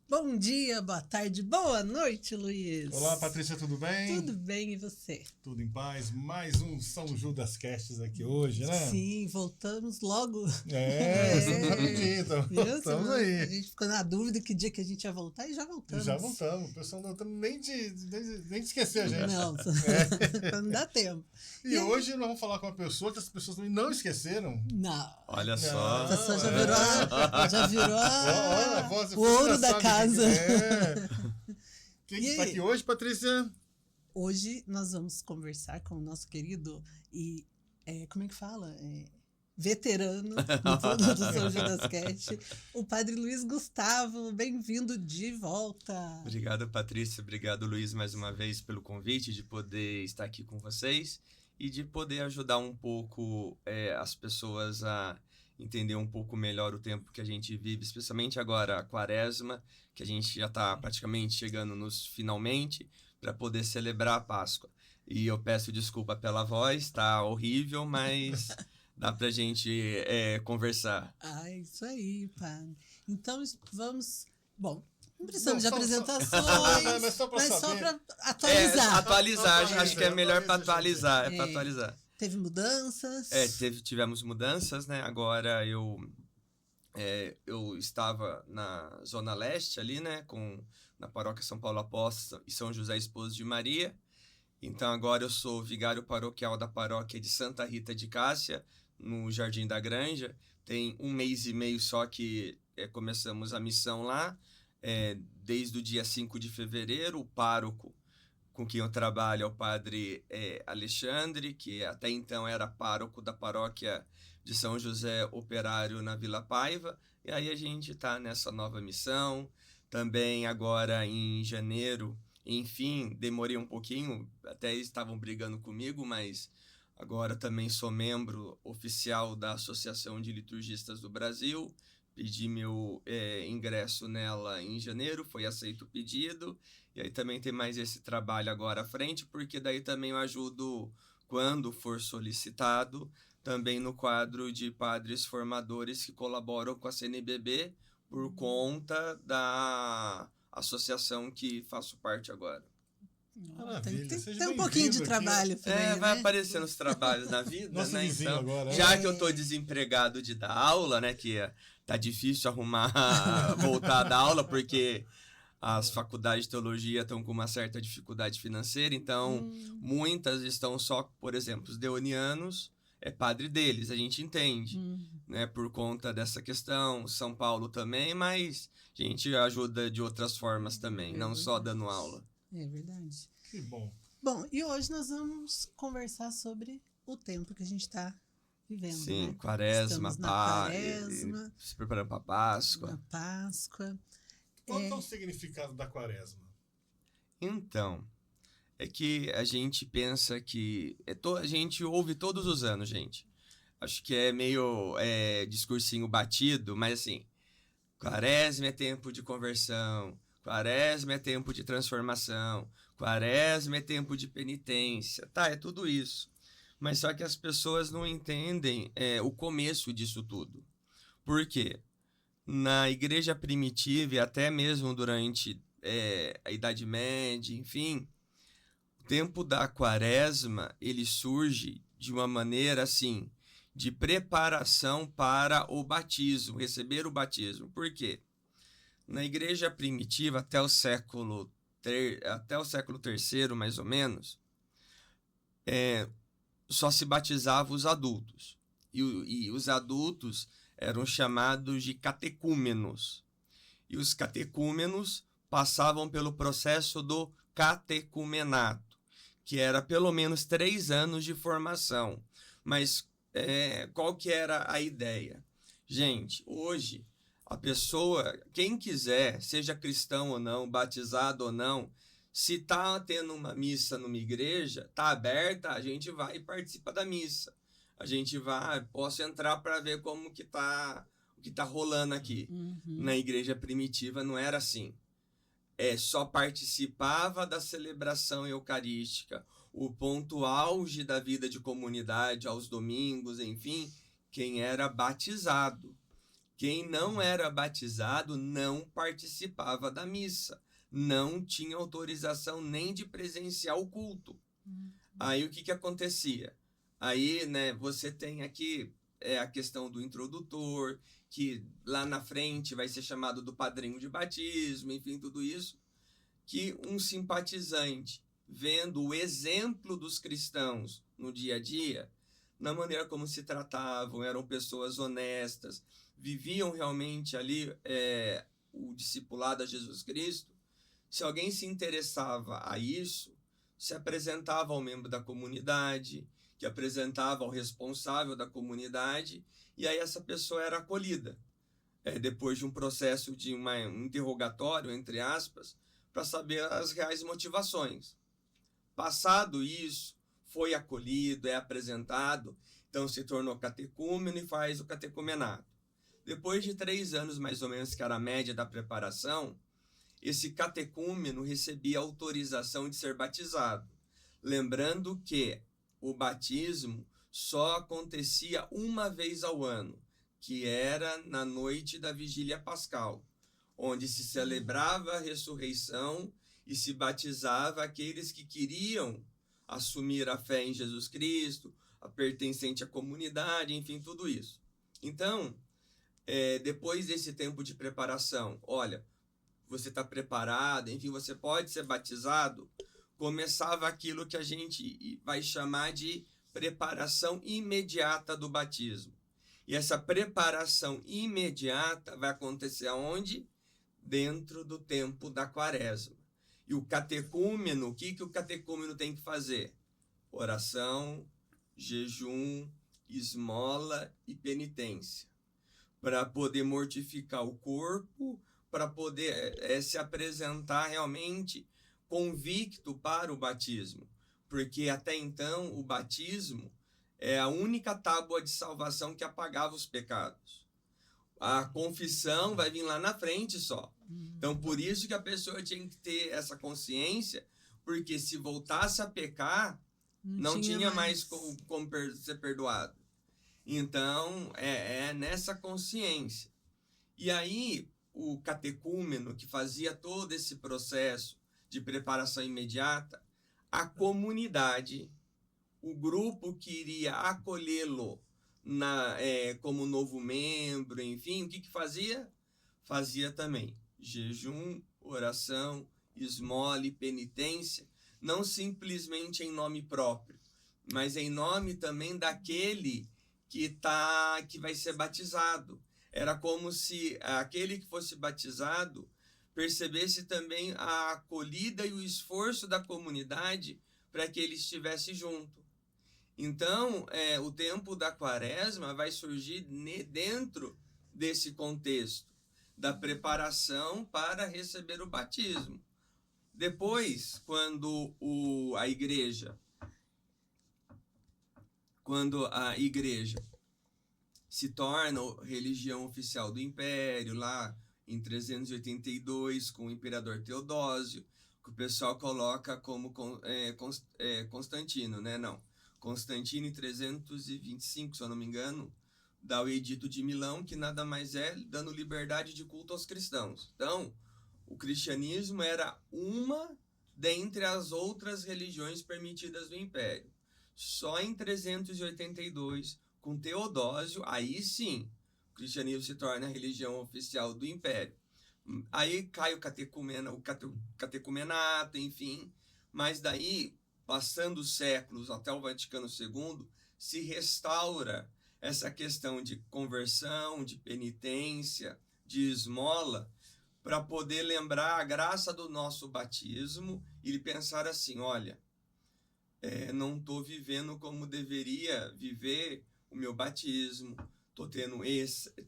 Bom dia, boa tarde, boa noite, Luiz. Olá, Patrícia, tudo bem? Tudo bem, e você? Tudo em paz. Mais um São Judas Casts aqui hoje, né? Sim, voltamos logo. Rapidinho, então, estamos aí. A gente ficou na dúvida que dia que a gente ia voltar e já voltamos. Já voltamos. O pessoal não tá nem de esquecer a gente. Não, não dá tempo. E hoje nós vamos falar com uma pessoa que as pessoas também não esqueceram. Não. Olha só. A pessoa já virou o ouro da casa. Quem está aqui hoje, Patrícia? Hoje nós vamos conversar com o nosso querido e, como é que fala? Veterano do São Judas Cast, o Padre Luiz Gustavo. Bem-vindo de volta. Obrigado, Patrícia. Obrigado, Luiz, mais uma vez pelo convite de poder estar aqui com vocês e de poder ajudar um pouco as pessoas a entender um pouco melhor o tempo que a gente vive, especialmente agora a Quaresma, que a gente já está praticamente chegando nos finalmente, para poder celebrar a Páscoa. E eu peço desculpa pela voz, tá horrível, mas dá pra gente conversar. Isso aí, padre. Então vamos... Bom, não precisamos de apresentações, mas só para atualizar. Atualizar, acho que é melhor para atualizar. Para atualizar. Teve mudanças? Tivemos mudanças, né? Agora eu estava na Zona Leste ali, né? Na paróquia São Paulo Apóstolo e São José Esposo de Maria. Então agora eu sou vigário paroquial da paróquia de Santa Rita de Cássia, no Jardim da Granja. Tem 1 mês e meio só que começamos a missão lá. Desde o dia 5 de fevereiro, o pároco com quem eu trabalho é o padre Alexandre, que até então era pároco da paróquia de São José Operário na Vila Paiva, e aí a gente está nessa nova missão. Também agora em janeiro, enfim, demorei um pouquinho, até estavam brigando comigo, mas agora também sou membro oficial da Associação de Liturgistas do Brasil. Pedi meu ingresso nela em janeiro, foi aceito o pedido, e aí também tem mais esse trabalho agora à frente, porque daí também eu ajudo, quando for solicitado, também no quadro de padres formadores que colaboram com a CNBB por conta da associação que faço parte agora. Tem um pouquinho de trabalho. Vai aparecer nos trabalhos da vida, Nosso né? Vizinho Então, agora, já que eu tô desempregado de dar aula, né? Que tá difícil voltar a dar aula, porque as faculdades de teologia estão com uma certa dificuldade financeira, então muitas estão só, por exemplo, os deonianos, é padre deles, a gente entende, né? Por conta dessa questão, São Paulo também, mas a gente ajuda de outras formas também, não só dando aula. É verdade. Que bom. Bom, e hoje nós vamos conversar sobre o tempo que a gente está vivendo. Sim, né? Quaresma, Quaresma, se preparando para a Páscoa. Na Páscoa. Qual é o significado da Quaresma? Então, é que a gente pensa que... a gente ouve todos os anos, gente. Acho que é meio discursinho batido, mas assim, Quaresma é tempo de conversão, Quaresma é tempo de transformação, Quaresma é tempo de penitência, é tudo isso. Mas só que as pessoas não entendem o começo disso tudo. Por quê? Na igreja primitiva e até mesmo durante a Idade Média, enfim, o tempo da Quaresma, ele surge de uma maneira assim, de preparação para o batismo, receber o batismo. Por quê? Na igreja primitiva, até o século III, mais ou menos, só se batizava os adultos. E os adultos eram chamados de catecúmenos. E os catecúmenos passavam pelo processo do catecumenato, que era pelo menos 3 anos de formação. Mas qual que era a ideia? Gente, hoje... a pessoa, quem quiser, seja cristão ou não, batizado ou não, se está tendo uma missa numa igreja, está aberta, a gente vai e participa da missa. A gente vai, posso entrar para ver como que tá, o que está rolando aqui. Na igreja primitiva não era assim. Só participava da celebração eucarística. O ponto auge da vida de comunidade, aos domingos, enfim, quem era batizado. Quem não era batizado não participava da missa, não tinha autorização nem de presenciar o culto. Aí o que acontecia? Aí, né, você tem aqui a questão do introdutor, que lá na frente vai ser chamado do padrinho de batismo, enfim, tudo isso, que um simpatizante, vendo o exemplo dos cristãos no dia a dia, na maneira como se tratavam, eram pessoas honestas, viviam realmente ali o discipulado a Jesus Cristo, se alguém se interessava a isso, se apresentava ao membro da comunidade, que apresentava ao responsável da comunidade, e aí essa pessoa era acolhida, depois de um processo de um interrogatório, entre aspas, para saber as reais motivações. Passado isso, foi acolhido, é apresentado, então se tornou catecúmeno e faz o catecumenato. Depois de 3 anos, mais ou menos, que era a média da preparação, esse catecúmeno recebia autorização de ser batizado. Lembrando que o batismo só acontecia uma vez ao ano, que era na noite da Vigília Pascal, onde se celebrava a ressurreição e se batizava aqueles que queriam assumir a fé em Jesus Cristo, a pertencente à comunidade, enfim, tudo isso. Então, depois desse tempo de preparação, olha, você está preparado, enfim, você pode ser batizado, começava aquilo que a gente vai chamar de preparação imediata do batismo. E essa preparação imediata vai acontecer aonde? Dentro do tempo da quaresma. E o catecúmeno, o que o catecúmeno tem que fazer? Oração, jejum, esmola e penitência. Para poder mortificar o corpo, para poder se apresentar realmente convicto para o batismo. Porque até então o batismo é a única tábua de salvação que apagava os pecados. A confissão vai vir lá na frente só. Então, por isso que a pessoa tinha que ter essa consciência, porque se voltasse a pecar, não tinha mais como ser perdoado. Então, é nessa consciência. E aí, o catecúmeno, que fazia todo esse processo de preparação imediata, a comunidade, o grupo que iria acolhê-lo como novo membro, enfim, o que fazia? Fazia também jejum, oração, esmola e penitência, não simplesmente em nome próprio, mas em nome também daquele que vai ser batizado. Era como se aquele que fosse batizado percebesse também a acolhida e o esforço da comunidade para que ele estivesse junto. Então, o tempo da quaresma vai surgir dentro desse contexto da preparação para receber o batismo. Depois, quando a igreja se torna religião oficial do Império, lá em 382, com o imperador Teodósio, que o pessoal coloca como Constantino, né? Não. Constantino, em 325, se eu não me engano, dá o Edito de Milão, que nada mais é dando liberdade de culto aos cristãos. Então, o cristianismo era uma dentre as outras religiões permitidas do Império. Só em 382, com Teodósio, aí sim, o cristianismo se torna a religião oficial do Império. Aí cai o catecumenato, enfim, mas daí, passando os séculos até o Vaticano II, se restaura essa questão de conversão, de penitência, de esmola, para poder lembrar a graça do nosso batismo e pensar assim, olha, não estou vivendo como deveria viver o meu batismo,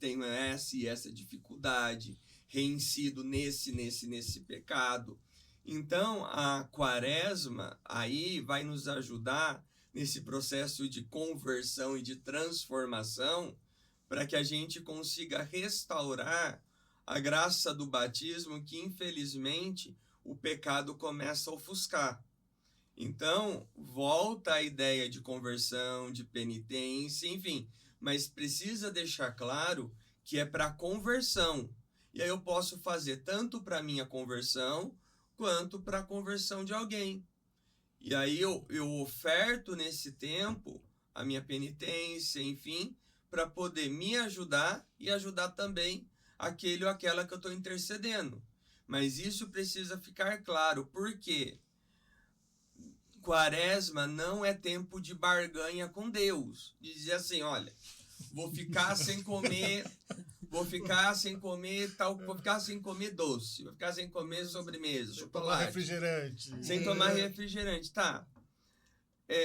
tenho essa e essa dificuldade, reincido nesse pecado. Então, a quaresma aí vai nos ajudar nesse processo de conversão e de transformação para que a gente consiga restaurar a graça do batismo que, infelizmente, o pecado começa a ofuscar. Então, volta a ideia de conversão, de penitência, enfim, mas precisa deixar claro que é para conversão. E aí eu posso fazer tanto para minha conversão quanto para a conversão de alguém. E aí eu oferto nesse tempo a minha penitência, enfim, para poder me ajudar e ajudar também aquele ou aquela que eu estou intercedendo. Mas isso precisa ficar claro, porque Quaresma não é tempo de barganha com Deus. De dizer assim, olha, vou ficar sem comer doce, vou ficar sem comer sobremesa, Sem tomar chocolate, refrigerante. sem tomar refrigerante, tá?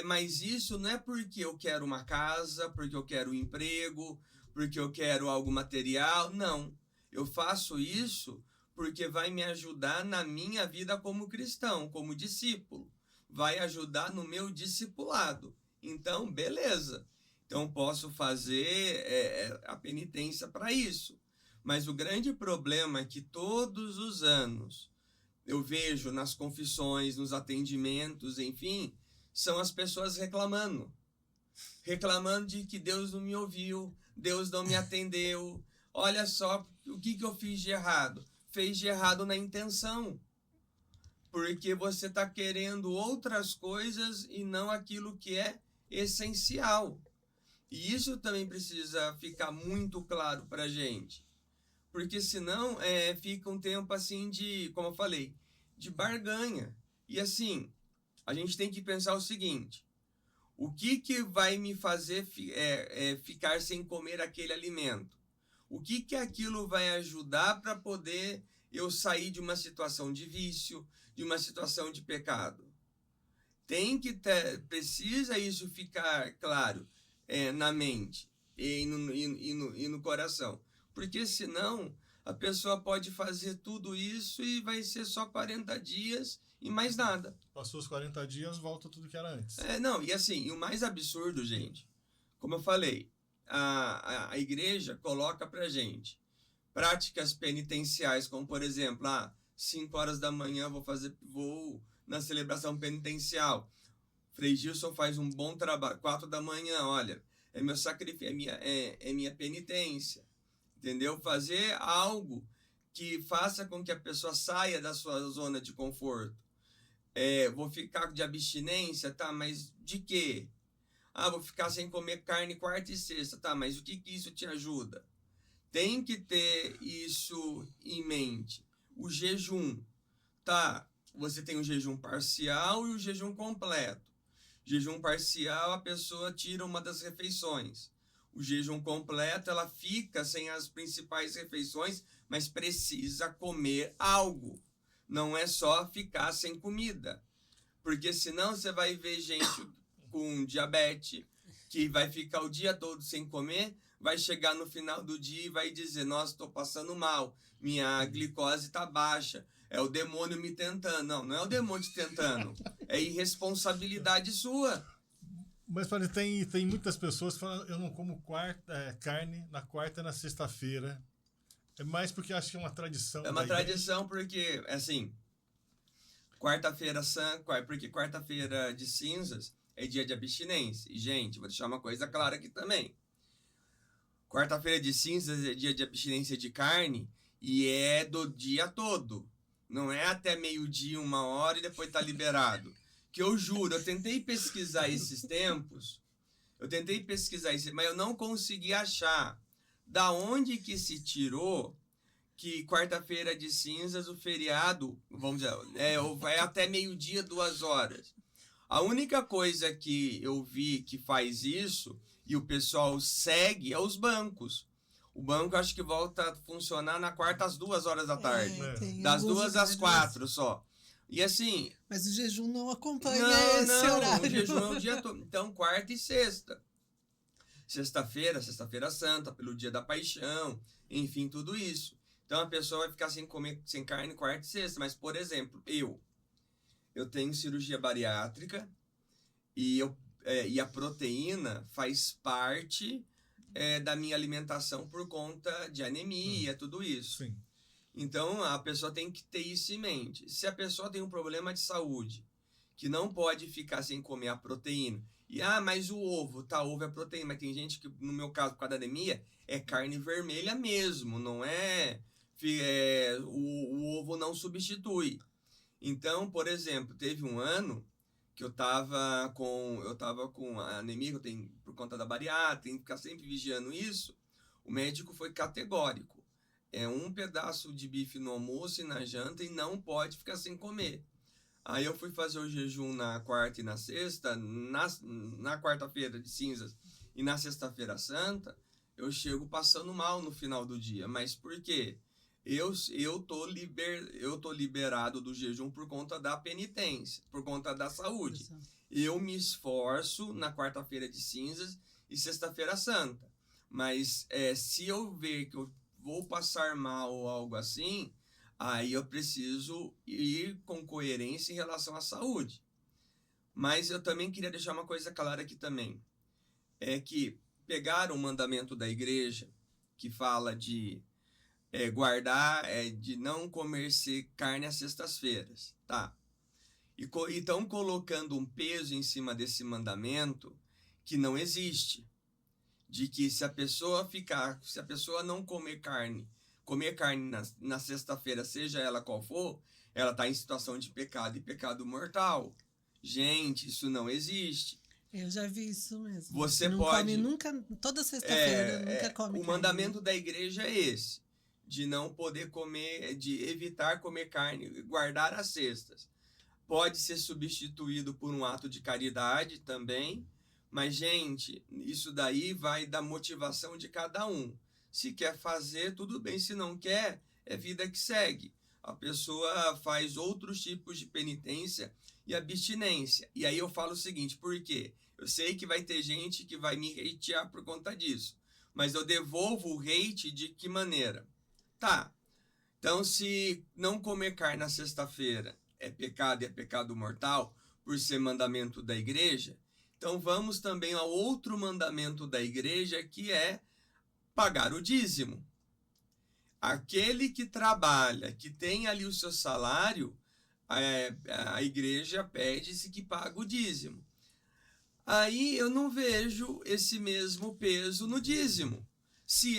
Mas isso não é porque eu quero uma casa, porque eu quero um emprego, porque eu quero algo material, não. Eu faço isso porque vai me ajudar na minha vida como cristão, como discípulo. Vai ajudar no meu discipulado. Então, beleza. Então, posso fazer a penitência para isso. Mas o grande problema é que todos os anos eu vejo nas confissões, nos atendimentos, enfim, são as pessoas reclamando de que Deus não me ouviu, Deus não me atendeu. Olha só o que eu fiz de errado. Fez de errado na intenção, porque você está querendo outras coisas e não aquilo que é essencial. E isso também precisa ficar muito claro para a gente, porque senão fica um tempo assim de, como eu falei, de barganha. E assim, a gente tem que pensar o seguinte: o que vai me fazer ficar sem comer aquele alimento? O que aquilo vai ajudar para poder eu sair de uma situação de vício, de uma situação de pecado? Precisa isso ficar claro na mente e no coração. Porque senão a pessoa pode fazer tudo isso e vai ser só 40 dias e mais nada. Passou os 40 dias, volta tudo que era antes. Não, e assim, e o mais absurdo, gente, como eu falei, a igreja coloca pra gente práticas penitenciais, como por exemplo, 5 horas da manhã vou na celebração penitencial. Frei Gilson faz um bom trabalho. 4 da manhã, olha, é meu sacrifício, é minha penitência. Entendeu? Fazer algo que faça com que a pessoa saia da sua zona de conforto. Vou ficar de abstinência, tá? Mas de quê? Vou ficar sem comer carne quarta e sexta, tá? Mas o que isso te ajuda? Tem que ter isso em mente. O jejum, tá? Você tem o jejum parcial e o jejum completo. Jejum parcial, a pessoa tira uma das refeições. O jejum completo, ela fica sem as principais refeições, mas precisa comer algo. Não é só ficar sem comida. Porque senão você vai ver gente com diabetes, que vai ficar o dia todo sem comer, vai chegar no final do dia e vai dizer, nossa, estou passando mal, minha glicose está baixa, é o demônio me tentando. Não é o demônio te tentando, é irresponsabilidade sua. Mas tem muitas pessoas que falam, eu não como carne na quarta e na sexta-feira. É mais porque acho que é uma tradição. É uma tradição porque, assim, porque quarta-feira de cinzas é dia de abstinência. E, gente, vou deixar uma coisa clara aqui também. Quarta-feira de cinzas é dia de abstinência de carne e é do dia todo. Não é até meio-dia, 1 hora e depois tá liberado. Que eu juro, eu tentei pesquisar esses tempos, mas eu não consegui achar da onde que se tirou que quarta-feira de cinzas, o feriado, vamos dizer, vai até meio-dia, 2 horas. A única coisa que eu vi que faz isso, e o pessoal segue, é os bancos. O banco acho que volta a funcionar na quarta às 2 horas da tarde. Das 2 às 4 só. E assim... Mas o jejum não acompanha esse não, horário. O jejum é o dia todo. Então, quarta e sexta. Sexta-feira Santa, pelo dia da paixão, enfim, tudo isso. Então, a pessoa vai ficar sem carne quarta e sexta. Mas, por exemplo, eu tenho cirurgia bariátrica e a proteína faz parte da minha alimentação por conta de anemia, tudo isso. Sim. Então, a pessoa tem que ter isso em mente. Se a pessoa tem um problema de saúde, que não pode ficar sem comer a proteína, Mas o ovo, tá, ovo é proteína, mas tem gente que, no meu caso, por causa da anemia, é carne vermelha mesmo, não é, o ovo não substitui. Então, por exemplo, teve um ano que eu tava com a anemia, que eu tenho por conta da bariátrica, tem que ficar sempre vigiando isso. O médico foi categórico. É um pedaço de bife no almoço e na janta e não pode ficar sem comer. Aí eu fui fazer o jejum na quarta e na sexta, na quarta-feira de cinzas e na sexta-feira santa, eu chego passando mal no final do dia. Mas por quê? Eu tô liberado do jejum por conta da penitência, por conta da saúde. Eu me esforço na quarta-feira de cinzas e sexta-feira santa. Mas se eu ver que eu vou passar mal ou algo assim, aí eu preciso ir com coerência em relação à saúde. Mas eu também queria deixar uma coisa clara aqui também. É que pegaram o mandamento da igreja, que fala de guardar, de não comer carne às sextas-feiras, tá? E estão colocando um peso em cima desse mandamento que não existe. De que se a pessoa não comer carne na sexta-feira, seja ela qual for, ela está em situação de pecado e pecado mortal. Gente, isso não existe. Eu já vi isso mesmo. Você não pode... come nunca, toda sexta-feira, nunca come O carne. mandamento da igreja é esse, de não poder comer, de evitar comer carne, guardar as cestas. Pode ser substituído por um ato de caridade também, mas, gente, isso daí vai da motivação de cada um. Se quer fazer, tudo bem. Se não quer, é vida que segue. A pessoa faz outros tipos de penitência e abstinência. E aí eu falo o seguinte, por quê? Eu sei que vai ter gente que vai me hatear por conta disso. Mas eu devolvo o hate de que maneira? Tá. Então, se não comer carne na sexta-feira é pecado e é pecado mortal, por ser mandamento da igreja, então vamos também ao outro mandamento da igreja, que é pagar o dízimo. Aquele que trabalha, que tem ali o seu salário, a igreja pede-se que pague o dízimo. Aí eu não vejo esse mesmo peso no dízimo.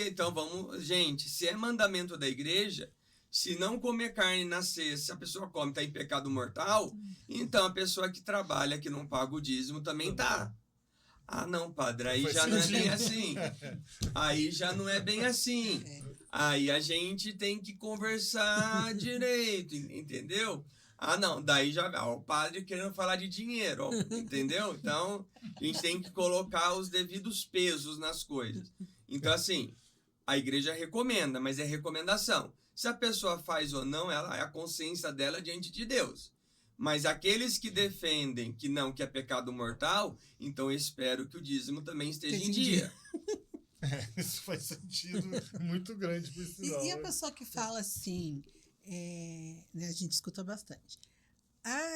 Então gente, se é mandamento da igreja, se não comer carne na sexta, se a pessoa come, está em pecado mortal, então a pessoa que trabalha, que não paga o dízimo, também tá. Ah, não, padre, aí já não é bem assim. Aí já não é bem assim. Aí a gente tem que conversar direito, entendeu? Ah, não, daí já o padre querendo falar de dinheiro, entendeu? Então, a gente tem que colocar os devidos pesos nas coisas. Então, assim, a igreja recomenda, mas é recomendação. Se a pessoa faz ou não, é a consciência dela diante de Deus. Mas aqueles que defendem que é pecado mortal, então eu espero que o dízimo também esteja em dia. Isso faz sentido muito grande por sinal. E a pessoa que fala assim, né, a gente escuta bastante.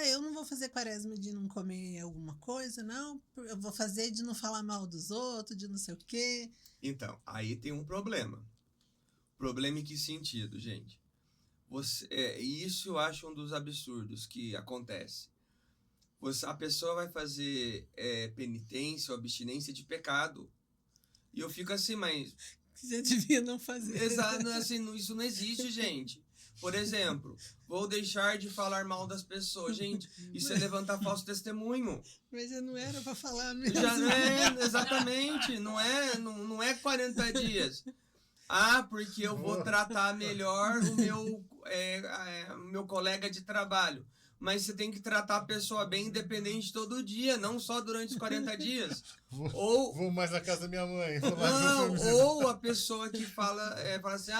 Eu não vou fazer quaresma de não comer alguma coisa, não. Eu vou fazer de não falar mal dos outros, de não sei o quê. Então, aí tem um problema. Problema em que sentido, gente? Isso eu acho um dos absurdos que acontece. A pessoa vai fazer penitência ou abstinência de pecado. E eu fico assim, mas... Você devia não fazer. Exato, assim, isso não existe, gente. Por exemplo, vou deixar de falar mal das pessoas. Gente, isso é levantar falso testemunho. Mas já não era para falar mesmo. Já não exatamente. Não é 40 dias. Porque eu vou tratar melhor o meu colega de trabalho. Mas você tem que tratar a pessoa bem independente todo dia, não só durante os 40 dias. Vou mais na casa da minha mãe. Ou a pessoa que fala assim,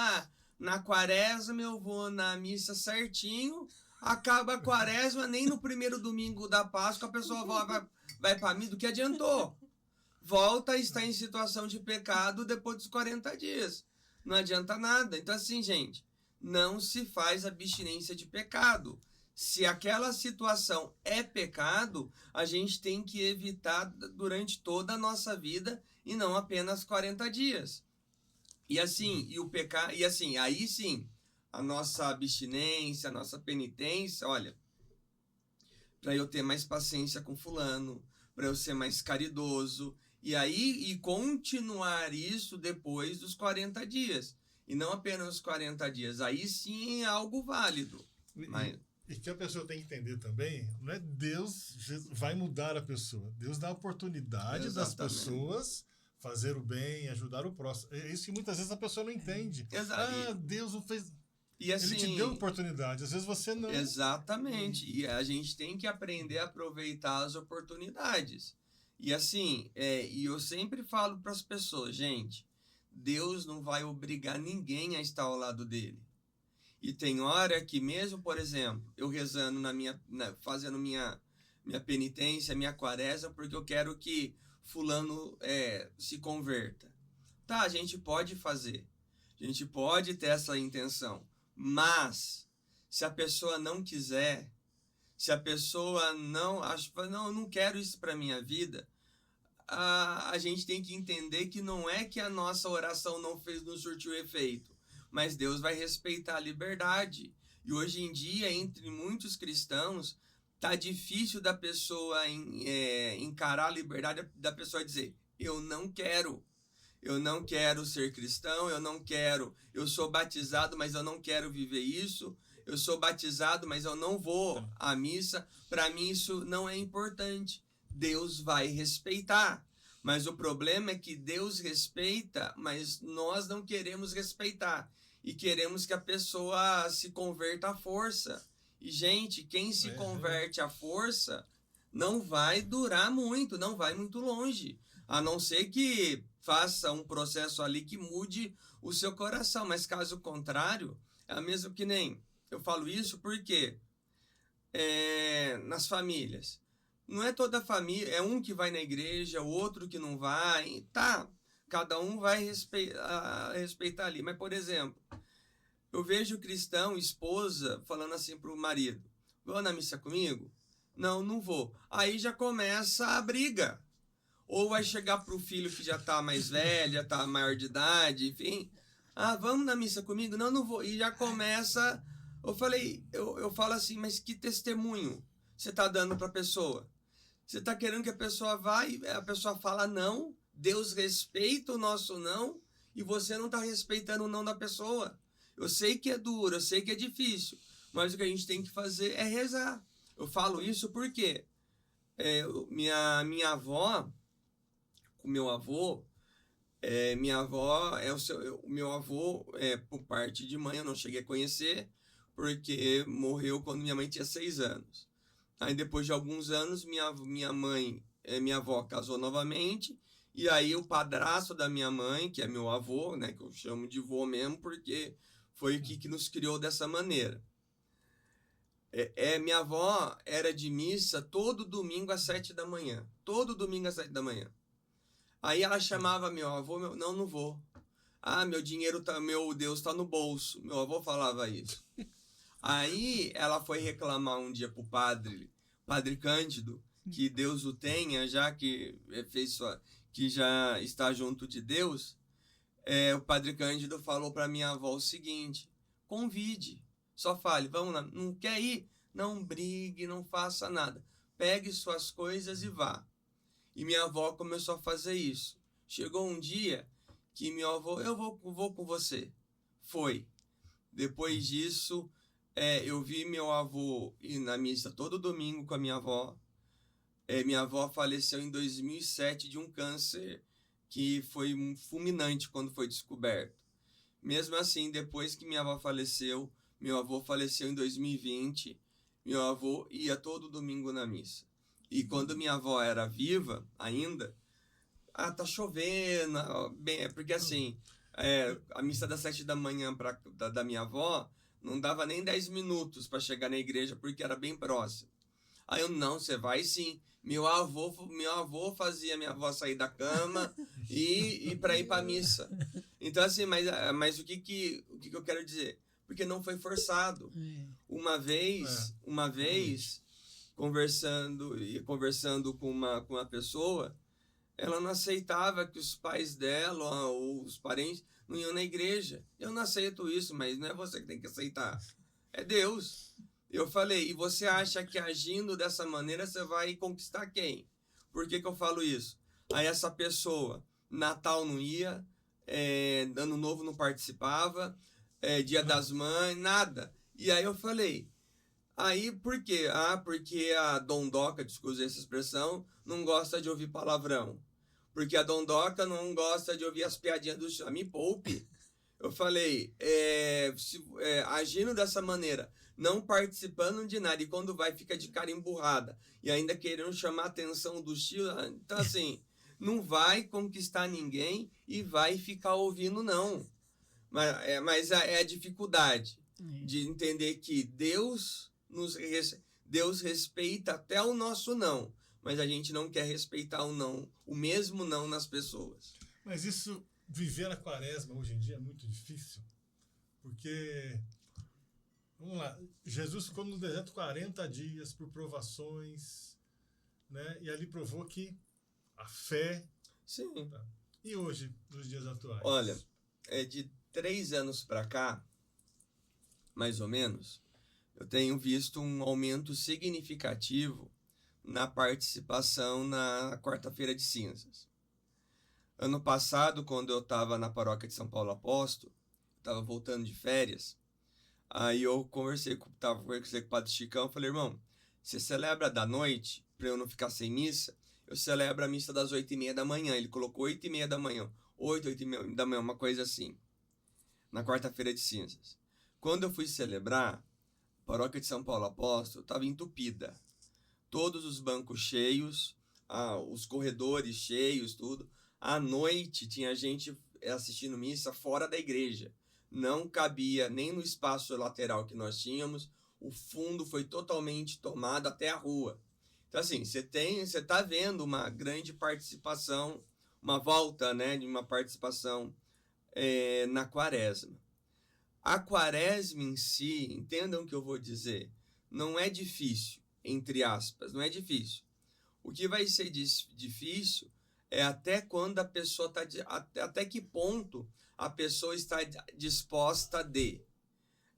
na quaresma eu vou na missa certinho, acaba a quaresma, nem no primeiro domingo da Páscoa a pessoa vai para mim, do que adiantou? Volta a estar em situação de pecado depois dos 40 dias. Não adianta nada. Então assim, gente, não se faz abstinência de pecado. Se aquela situação é pecado, a gente tem que evitar durante toda a nossa vida e não apenas 40 dias. E assim, aí sim, a nossa abstinência, a nossa penitência, olha, para eu ter mais paciência com fulano, para eu ser mais caridoso. E continuar isso depois dos 40 dias. E não apenas os 40 dias. Aí sim é algo válido. Mas... E que a pessoa tem que entender também, não é Deus vai mudar a pessoa. Deus dá a oportunidade das pessoas fazer o bem, ajudar o próximo. É isso que muitas vezes a pessoa não entende. Exato. Deus não fez... E assim, Ele te deu oportunidade, às vezes você não... Exatamente. E a gente tem que aprender a aproveitar as oportunidades. E assim, e eu sempre falo para as pessoas, gente, Deus não vai obrigar ninguém a estar ao lado dele. E tem hora que mesmo, por exemplo, eu rezando fazendo minha penitência, minha quaresma, porque eu quero que fulano se converta. Tá, a gente pode fazer. A gente pode ter essa intenção. Mas, se a pessoa não quiser, se a pessoa não quero isso para minha vida, a gente tem que entender que não é que a nossa oração não surtiu efeito, mas Deus vai respeitar a liberdade. E hoje em dia, entre muitos cristãos, tá difícil da pessoa encarar a liberdade da pessoa dizer, eu não quero ser cristão, eu sou batizado, mas eu não quero viver isso, eu sou batizado, mas eu não vou à missa, para mim isso não é importante. Deus vai respeitar, mas o problema é que Deus respeita, mas nós não queremos respeitar, e queremos que a pessoa se converta à força. E, gente, quem se converte à força não vai durar muito, não vai muito longe, a não ser que faça um processo ali que mude o seu coração, mas caso contrário, é a mesma que nem, eu falo isso porque nas famílias, não é toda família, é um que vai na igreja, o outro que não vai, tá, cada um vai respeitar ali, mas por exemplo, eu vejo cristão, esposa, falando assim pro marido, vou na missa comigo? Não, não vou. Aí já começa a briga. Ou vai chegar pro filho que já tá mais velho, já tá maior de idade, enfim. Vamos na missa comigo? Não, não vou. E já começa... Eu falo assim, mas que testemunho você tá dando pra pessoa? Você tá querendo que a pessoa vá e a pessoa fala não, Deus respeita o nosso não, e você não tá respeitando o não da pessoa. Eu sei que é duro, eu sei que é difícil, mas o que a gente tem que fazer é rezar. Eu falo isso porque minha avó... com meu avô, minha avó o meu avô por parte de mãe, eu não cheguei a conhecer, porque morreu quando minha mãe tinha 6 anos. Aí depois de alguns anos, minha avó casou novamente, e aí o padrasto da minha mãe, que é meu avô, né, que eu chamo de vô mesmo, porque foi o que nos criou dessa maneira. Minha avó era de missa todo domingo às 7 da manhã. Todo domingo às 7 da manhã. Aí ela chamava meu avô, não vou. Meu dinheiro meu Deus tá no bolso. Meu avô falava isso. Aí ela foi reclamar um dia pro Padre Cândido, que Deus o tenha, já que que já está junto de Deus. O Padre Cândido falou para minha avó o seguinte: convide, só fale, vamos lá, não quer ir? Não brigue, não faça nada. Pegue suas coisas e vá. E minha avó começou a fazer isso. Chegou um dia que meu avô, eu vou com você. Foi. Depois disso, eu vi meu avô ir na missa todo domingo com a minha avó. Minha avó faleceu em 2007 de um câncer que foi fulminante quando foi descoberto. Mesmo assim, depois que minha avó faleceu, meu avô faleceu em 2020, meu avô ia todo domingo na missa. E quando minha avó era viva ainda, tá chovendo, porque assim, a missa das 7 da manhã da minha avó não dava nem 10 minutos para chegar na igreja, porque era bem próximo. Aí eu, não, você vai sim. Meu avô fazia minha avó sair da cama e para ir para missa. Então assim, mas o que eu quero dizer? Porque não foi forçado. Uma vez, conversando com uma pessoa, ela não aceitava que os pais dela ou os parentes não iam na igreja. Eu não aceito isso, mas não é você que tem que aceitar. É Deus. Eu falei, e você acha que agindo dessa maneira você vai conquistar quem? Por que eu falo isso? Aí essa pessoa, Natal não ia, Ano Novo não participava, Dia das Mães, nada. E aí eu falei, aí por quê? Porque a dondoca, desculpa usar essa expressão, não gosta de ouvir palavrão. Porque a dondoca não gosta de ouvir as piadinhas do chão. Me poupe. Eu falei, agindo dessa maneira, não participando de nada, e quando vai, fica de cara emburrada, e ainda querendo chamar a atenção dos tios. Então, assim, não vai conquistar ninguém e vai ficar ouvindo, não. Mas é a dificuldade de entender que Deus respeita até o nosso não, mas a gente não quer respeitar o não, o mesmo não nas pessoas. Mas isso, viver a quaresma hoje em dia é muito difícil, porque, vamos lá, Jesus ficou no deserto 40 dias por provações, né? E ali provou que a fé... Sim. Tá. E hoje, nos dias atuais? Olha, de 3 anos para cá, mais ou menos, eu tenho visto um aumento significativo na participação na quarta-feira de cinzas. Ano passado, quando eu estava na paróquia de São Paulo Apóstolo, estava voltando de férias, aí eu conversei com o padre Chicão, falei, irmão, você celebra da noite, para eu não ficar sem missa? Eu celebro a missa das 8h30 da manhã. Ele colocou 8h30 da manhã, 8h30 da manhã, uma coisa assim, na quarta-feira de cinzas. Quando eu fui celebrar, a paróquia de São Paulo Apóstolo estava entupida. Todos os bancos cheios, os corredores cheios, tudo. À noite tinha gente assistindo missa fora da igreja. Não cabia nem no espaço lateral que nós tínhamos. O fundo foi totalmente tomado até a rua. Então, assim, você está vendo uma grande participação, uma volta, né, de uma participação na quaresma. A quaresma em si, entendam o que eu vou dizer, não é difícil, entre aspas, não é difícil. O que vai ser difícil é até quando a pessoa até que ponto a pessoa está disposta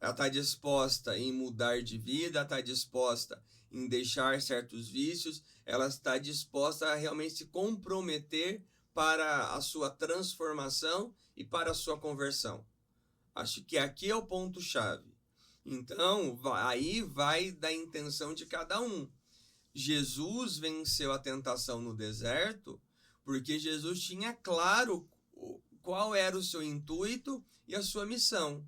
ela está disposta em mudar de vida, está disposta em deixar certos vícios, ela está disposta a realmente se comprometer para a sua transformação e para a sua conversão. Acho que aqui é o ponto-chave. Então, aí vai da intenção de cada um. Jesus venceu a tentação no deserto porque Jesus tinha claro qual era o seu intuito e a sua missão.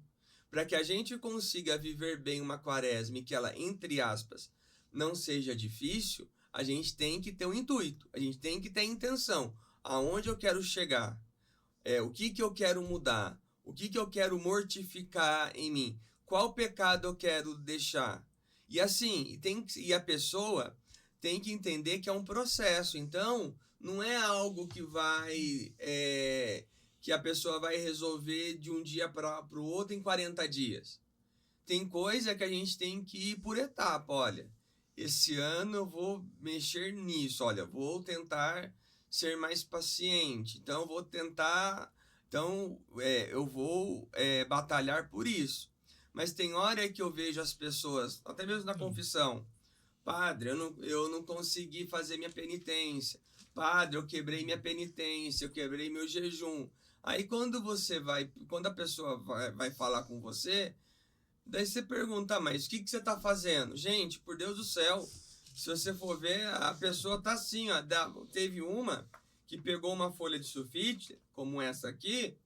Para que a gente consiga viver bem uma quaresma e que ela, entre aspas, não seja difícil, a gente tem que ter um intuito, a gente tem que ter intenção. Aonde eu quero chegar? O que eu quero mudar? O que eu quero mortificar em mim? Qual pecado eu quero deixar? E assim, e a pessoa tem que entender que é um processo. Então, não é algo que que a pessoa vai resolver de um dia para o outro em 40 dias. Tem coisa que a gente tem que ir por etapa. Olha, esse ano eu vou mexer nisso. Olha, vou tentar ser mais paciente. Então, eu vou tentar... Então, eu vou batalhar por isso. Mas tem hora que eu vejo as pessoas, até mesmo na confissão, padre, eu não consegui fazer minha penitência. Padre, eu quebrei minha penitência, eu quebrei meu jejum. Aí quando a pessoa vai falar com você, daí você pergunta, mas o que você está fazendo? Gente, por Deus do céu, se você for ver, a pessoa tá assim, ó, teve uma que pegou uma folha de sulfite, como essa aqui,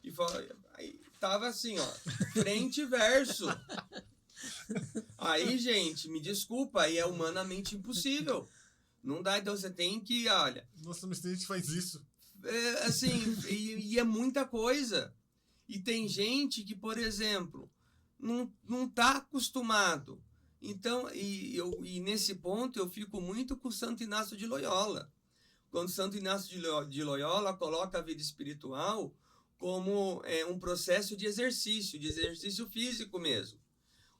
e aí tava assim, ó, frente e verso. Aí, gente, me desculpa, aí é humanamente impossível. Não dá, então você tem que, olha... Nossa, mas a gente faz isso. Assim, e é muita coisa. E tem gente que, por exemplo, não tá acostumado. Então, e nesse ponto eu fico muito com o Santo Inácio de Loyola. Quando Santo Inácio de Loyola coloca a vida espiritual como um processo de exercício físico mesmo.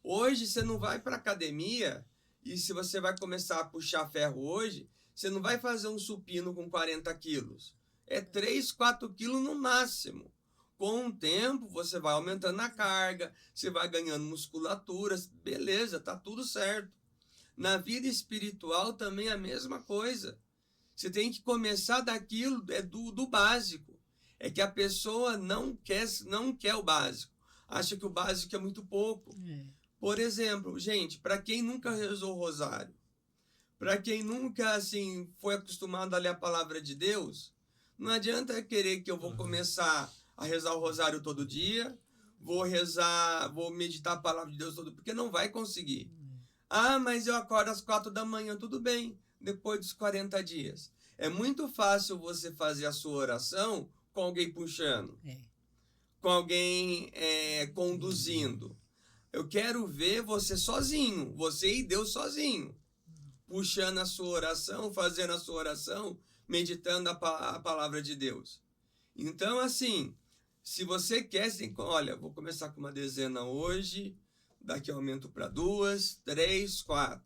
Hoje você não vai para academia e se você vai começar a puxar ferro hoje, você não vai fazer um supino com 40 quilos. É 3, 4 quilos no máximo. Com o tempo, você vai aumentando a carga, você vai ganhando musculatura, beleza, tá tudo certo. Na vida espiritual também é a mesma coisa. Você tem que começar daquilo, do básico. É que a pessoa não quer o básico. Acha que o básico é muito pouco. Por exemplo, gente, para quem nunca rezou o rosário, para quem nunca assim foi acostumado a ler a palavra de Deus, não adianta querer que eu vou começar a rezar o rosário todo dia, vou meditar a palavra de Deus todo dia, porque não vai conseguir. Ah, mas eu acordo às 4 da manhã, tudo bem, depois dos 40 dias. É muito fácil você fazer a sua oração com alguém puxando, com alguém conduzindo. Eu quero ver você sozinho, você e Deus sozinho, puxando a sua oração, fazendo a sua oração, meditando a palavra de Deus. Então, assim, se você quer, olha, vou começar com uma dezena hoje, daqui eu aumento para 2, 3, 4.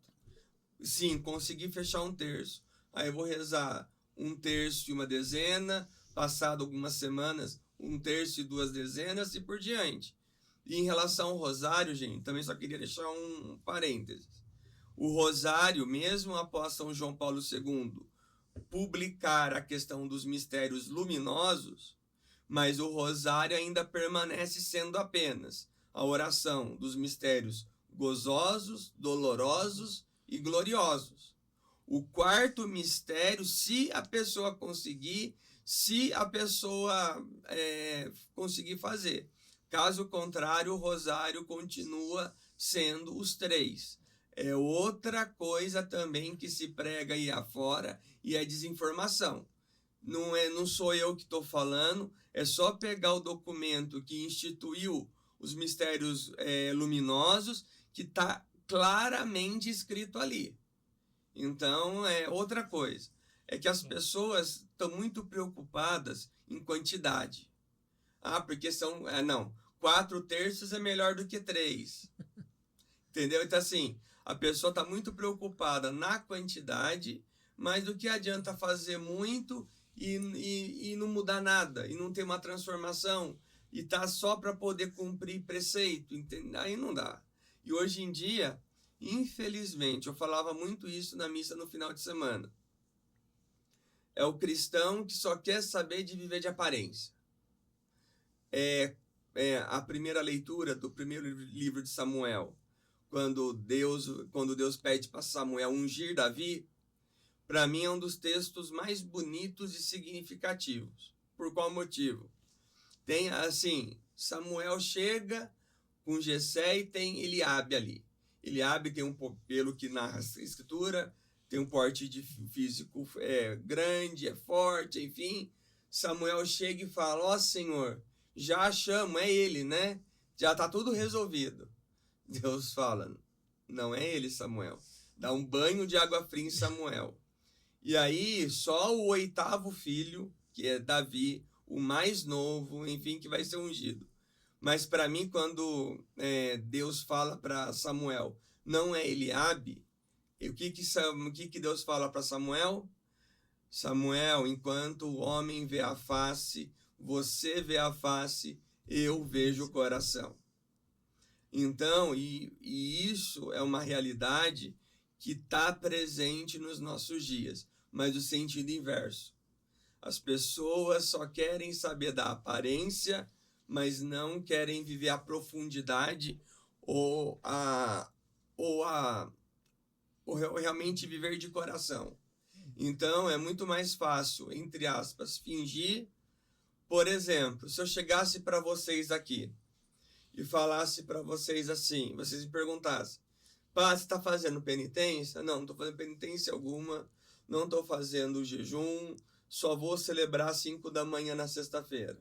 Sim, consegui fechar um terço. Aí eu vou rezar um terço e uma dezena, passado algumas semanas, um terço e 2 dezenas e por diante. E em relação ao rosário, gente, também só queria deixar um parênteses. O rosário, mesmo após São João Paulo II publicar a questão dos mistérios luminosos, mas o rosário ainda permanece sendo apenas a oração dos mistérios gozosos, dolorosos e gloriosos. O quarto mistério, se a pessoa conseguir, conseguir fazer. Caso contrário, o rosário continua sendo os 3. É outra coisa também que se prega aí afora e é desinformação. Não sou eu que estou falando, é só pegar o documento que instituiu os mistérios luminosos, que está claramente escrito ali. Então, é outra coisa. É que as pessoas estão muito preocupadas em quantidade. Ah, porque são... não, 4 terços é melhor do que 3. Entendeu? Então, assim, a pessoa está muito preocupada na quantidade, mas do que adianta fazer muito e não mudar nada, e não ter uma transformação, e tá só para poder cumprir preceito, entende? Aí não dá. E hoje em dia, infelizmente, eu falava muito isso na missa no final de semana. É o cristão que só quer saber de viver de aparência. A primeira leitura do primeiro livro de Samuel, quando Deus pede para Samuel ungir Davi, para mim é um dos textos mais bonitos e significativos. Por qual motivo? Tem assim, Samuel chega com Jessé e tem Eliabe ali. Eliabe tem pelo que narra a escritura, tem um porte de físico grande, é forte, enfim. Samuel chega e fala, ó Senhor, já achamos, é ele, né? Já está tudo resolvido. Deus fala, não é ele, Samuel. Dá um banho de água fria em Samuel. E aí, só o 8º filho, que é Davi, o mais novo, enfim, que vai ser ungido. Mas para mim, quando Deus fala para Samuel, não é Eliabe, o que Deus fala para Samuel? Samuel, enquanto o homem vê a face, você vê a face, eu vejo o coração. Então, e isso é uma realidade que está presente nos nossos dias, mas o sentido inverso. As pessoas só querem saber da aparência, mas não querem viver a profundidade ou realmente viver de coração. Então, é muito mais fácil, entre aspas, fingir. Por exemplo, se eu chegasse para vocês aqui e falasse para vocês assim, vocês me perguntassem, pá, você está fazendo penitência? Não estou fazendo penitência alguma, não estou fazendo jejum, só vou celebrar 5 da manhã na sexta-feira.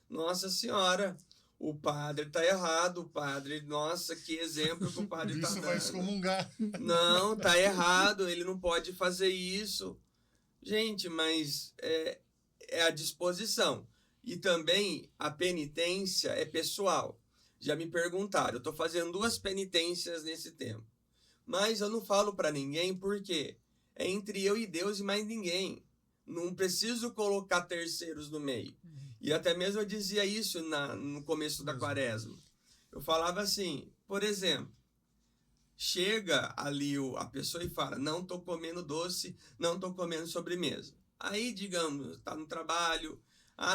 Nossa Senhora, o padre está errado, o padre, nossa, que exemplo que o padre está dando. Isso vai excomungar. Não, está errado, ele não pode fazer isso. Gente, mas é a disposição. E também a penitência é pessoal. Já me perguntaram, eu estou fazendo 2 penitências nesse tempo. Mas eu não falo para ninguém porque é entre eu e Deus e mais ninguém. Não preciso colocar terceiros no meio. E até mesmo eu dizia isso no começo da quaresma. Eu falava assim, por exemplo, chega ali a pessoa e fala, não estou comendo doce, não estou comendo sobremesa. Aí, digamos, tá no trabalho,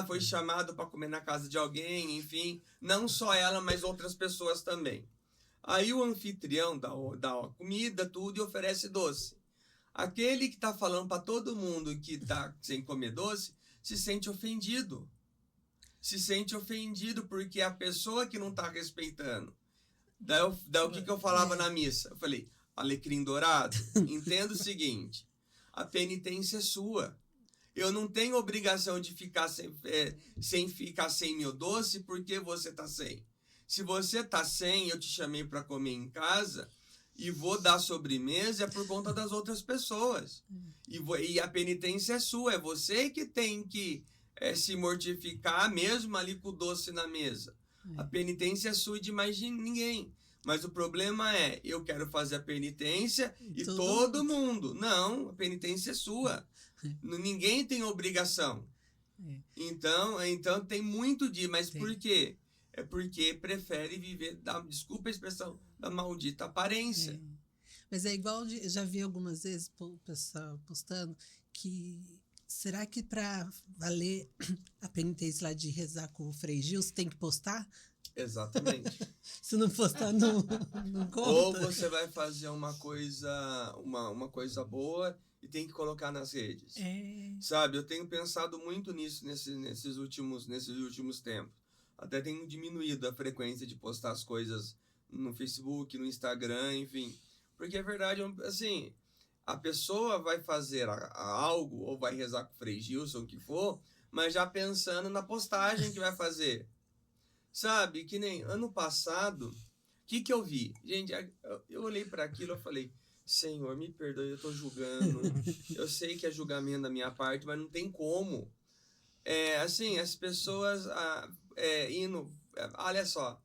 foi chamado para comer na casa de alguém, enfim, não só ela, mas outras pessoas também. Aí o anfitrião dá a comida, tudo, e oferece doce. Aquele que está falando para todo mundo que está sem comer doce, se sente ofendido. Se sente ofendido porque a pessoa que não está respeitando. Daí o que eu falava na missa? Eu falei, alecrim dourado, entenda o seguinte, a penitência é sua. Eu não tenho obrigação de ficar sem ficar sem meu doce porque você está sem. Se você está sem, eu te chamei para comer em casa e vou dar sobremesa, é por conta das outras pessoas. E a penitência é sua, é você que tem que se mortificar mesmo ali com o doce na mesa. A penitência é sua e de mais ninguém. Mas o problema é, eu quero fazer a penitência e todo mundo. Não, a penitência é sua. Ninguém tem obrigação. Então tem muito de... Mas por quê? É porque prefere viver, desculpa a expressão, da maldita aparência. Mas é igual, já vi algumas vezes o pessoal postando que... Será que para valer a penitência lá de rezar com o Frei Gil, você tem que postar? Exatamente. Se não postar, não conta. Ou você vai fazer uma coisa boa e tem que colocar nas redes. Sabe, eu tenho pensado muito nisso nesses últimos tempos. Até tenho diminuído a frequência de postar as coisas no Facebook, no Instagram, enfim. Porque é verdade, assim, a pessoa vai fazer algo, ou vai rezar com o Frei Gilson, o que for, mas já pensando na postagem que vai fazer. Sabe, que nem ano passado, o que eu vi? Gente, eu olhei para aquilo e falei, Senhor, me perdoe, eu tô julgando. Eu sei que é julgamento da minha parte, mas não tem como. Assim, as pessoas indo... Olha só,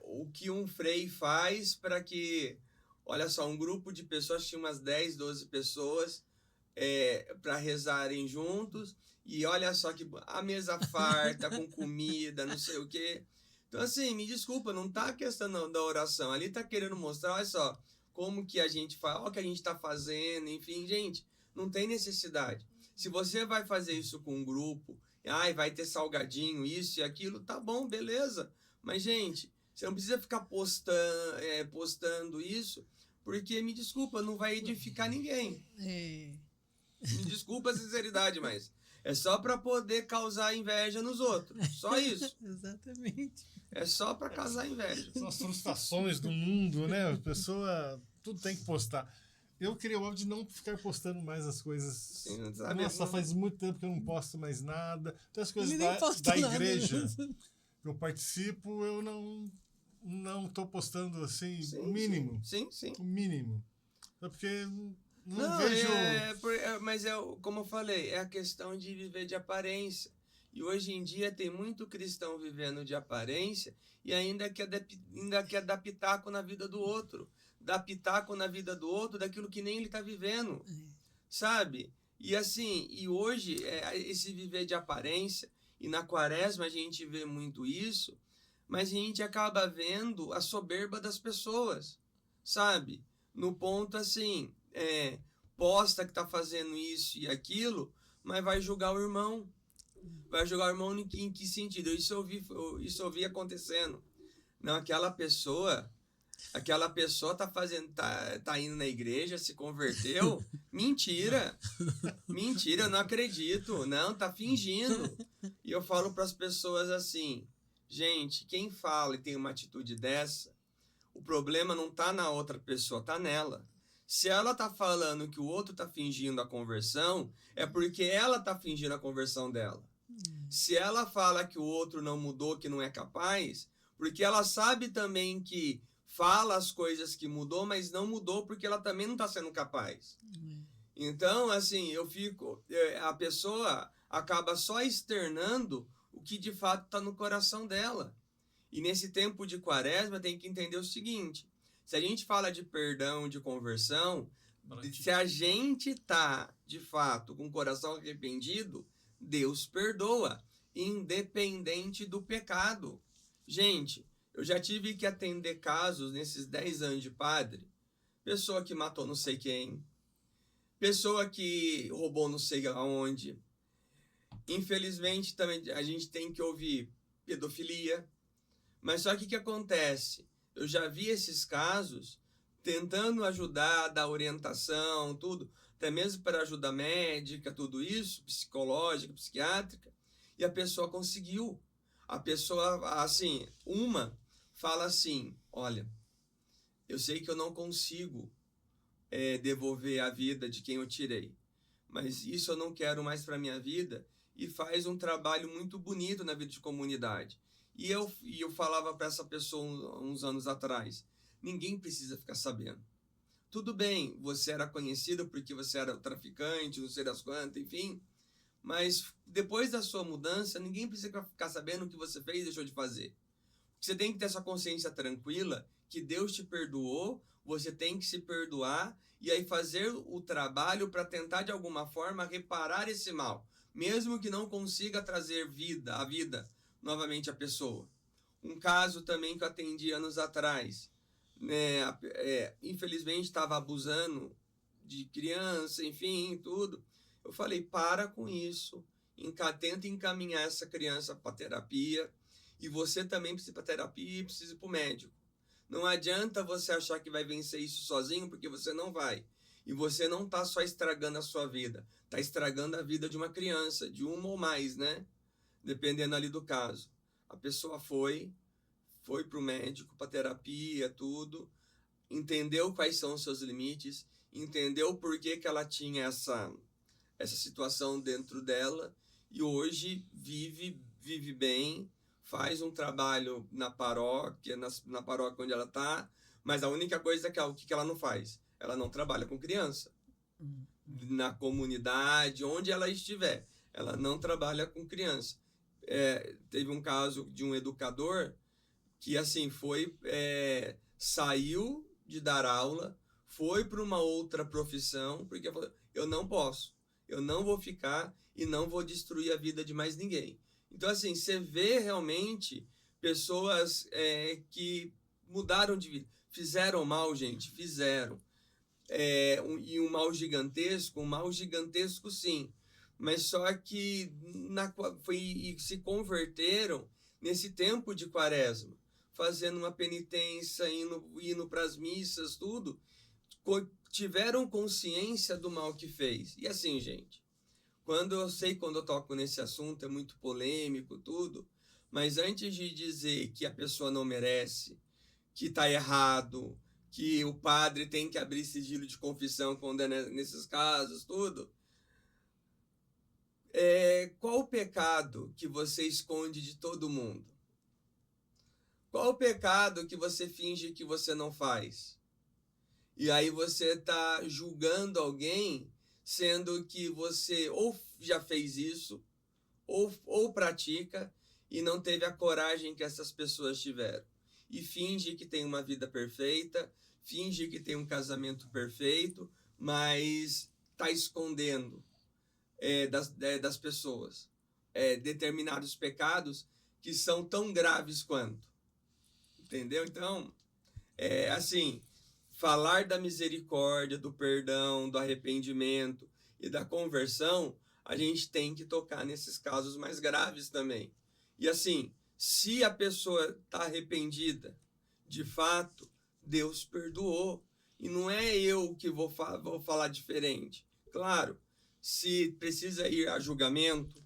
o que um frei faz para que... Olha só, um grupo de pessoas, tinha umas 10, 12 pessoas para rezarem juntos. E olha só que a mesa farta, com comida, não sei o quê. Então, assim, me desculpa, não tá a questão da oração. Ali tá querendo mostrar, olha só, como que a gente faz, olha o que a gente tá fazendo, enfim, gente, não tem necessidade. Se você vai fazer isso com um grupo, vai ter salgadinho, isso e aquilo, tá bom, beleza. Mas, gente, você não precisa ficar postando isso, porque, me desculpa, não vai edificar ninguém. Me desculpa a sinceridade, mas é só para poder causar inveja nos outros. Só isso. Exatamente. É só para causar inveja. São as frustrações do mundo, né? A pessoa, tudo tem que postar. Eu queria o hábito de não ficar postando mais as coisas. Sim, nossa, faz muito tempo que eu não posto mais nada. Então, as coisas da igreja que eu participo, eu não tô postando assim, o mínimo. Sim. O mínimo. É porque não vejo... Mas como eu falei, é a questão de viver de aparência. E hoje em dia tem muito cristão vivendo de aparência e ainda quer dar pitaco na vida do outro. Dar pitaco na vida do outro daquilo que nem ele está vivendo. Sabe? E assim, e hoje, esse viver de aparência, e na quaresma a gente vê muito isso, mas a gente acaba vendo a soberba das pessoas. Sabe? No ponto assim, posta que está fazendo isso e aquilo, mas vai julgar o irmão. Vai julgar o irmão em que sentido? Isso eu vi acontecendo. Não, aquela pessoa tá indo na igreja, se converteu. Mentira, eu não acredito. Não, tá fingindo. E eu falo para as pessoas assim, gente, quem fala e tem uma atitude dessa, o problema não tá na outra pessoa, tá nela. Se ela tá falando que o outro tá fingindo a conversão, é porque ela tá fingindo a conversão dela. Se ela fala que o outro não mudou, que não é capaz, porque ela sabe também que fala as coisas que mudou, mas não mudou porque ela também não está sendo capaz. Então, assim, a pessoa acaba só externando o que de fato está no coração dela. E nesse tempo de quaresma tem que entender o seguinte, se a gente fala de perdão, de conversão, se a gente está, de fato, com o coração arrependido, Deus perdoa, independente do pecado. Gente, eu já tive que atender casos nesses 10 anos de padre, pessoa que matou não sei quem, pessoa que roubou não sei aonde. Infelizmente, também a gente tem que ouvir pedofilia. Mas só que o que acontece? Eu já vi esses casos tentando ajudar, dar orientação, tudo, até mesmo para ajuda médica, tudo isso, psicológica, psiquiátrica, e a pessoa conseguiu. A pessoa, assim, uma fala assim, olha, eu sei que eu não consigo devolver a vida de quem eu tirei, mas isso eu não quero mais para minha vida, e faz um trabalho muito bonito na vida de comunidade. E eu falava para essa pessoa uns anos atrás, ninguém precisa ficar sabendo. Tudo bem, você era conhecido porque você era traficante, não sei das quantas, enfim, mas depois da sua mudança, ninguém precisa ficar sabendo o que você fez e deixou de fazer. Você tem que ter essa consciência tranquila que Deus te perdoou, você tem que se perdoar e aí fazer o trabalho para tentar de alguma forma reparar esse mal, mesmo que não consiga trazer a vida novamente à pessoa. Um caso também que eu atendi anos atrás, né, infelizmente estava abusando de criança, enfim, tudo. Eu falei, para com isso, tenta encaminhar essa criança para terapia, e você também precisa ir para terapia e precisa ir para o médico. Não adianta você achar que vai vencer isso sozinho, porque você não vai. E você não está só estragando a sua vida, está estragando a vida de uma criança, de uma ou mais, né? Dependendo ali do caso. A pessoa foi para o médico, para terapia, tudo, entendeu quais são os seus limites, entendeu por que ela tinha essa situação dentro dela, e hoje vive bem, faz um trabalho na paróquia, na paróquia onde ela está, mas a única coisa é que o que ela não faz? Ela não trabalha com criança. Na comunidade, onde ela estiver, ela não trabalha com criança. Teve um caso de um educador que assim saiu de dar aula, foi para uma outra profissão, porque falou, eu não posso, eu não vou ficar e não vou destruir a vida de mais ninguém. Então, assim, você vê realmente pessoas que mudaram de vida, fizeram mal, gente, fizeram. E um mal gigantesco sim, mas só que se converteram nesse tempo de quaresma, fazendo uma penitência, indo para as missas, tudo, tiveram consciência do mal que fez. E assim, gente, quando eu toco nesse assunto, é muito polêmico, tudo, mas antes de dizer que a pessoa não merece, que está errado, que o padre tem que abrir sigilo de confissão quando é nesses casos, tudo, qual o pecado que você esconde de todo mundo? Qual o pecado que você finge que você não faz? E aí você está julgando alguém, sendo que você ou já fez isso, ou pratica, e não teve a coragem que essas pessoas tiveram. E finge que tem uma vida perfeita, finge que tem um casamento perfeito, mas está escondendo das pessoas determinados pecados que são tão graves quanto. Entendeu? Então, assim, falar da misericórdia, do perdão, do arrependimento e da conversão, a gente tem que tocar nesses casos mais graves também. E assim, se a pessoa está arrependida, de fato, Deus perdoou. E não é eu que vou falar diferente. Claro, se precisa ir a julgamento,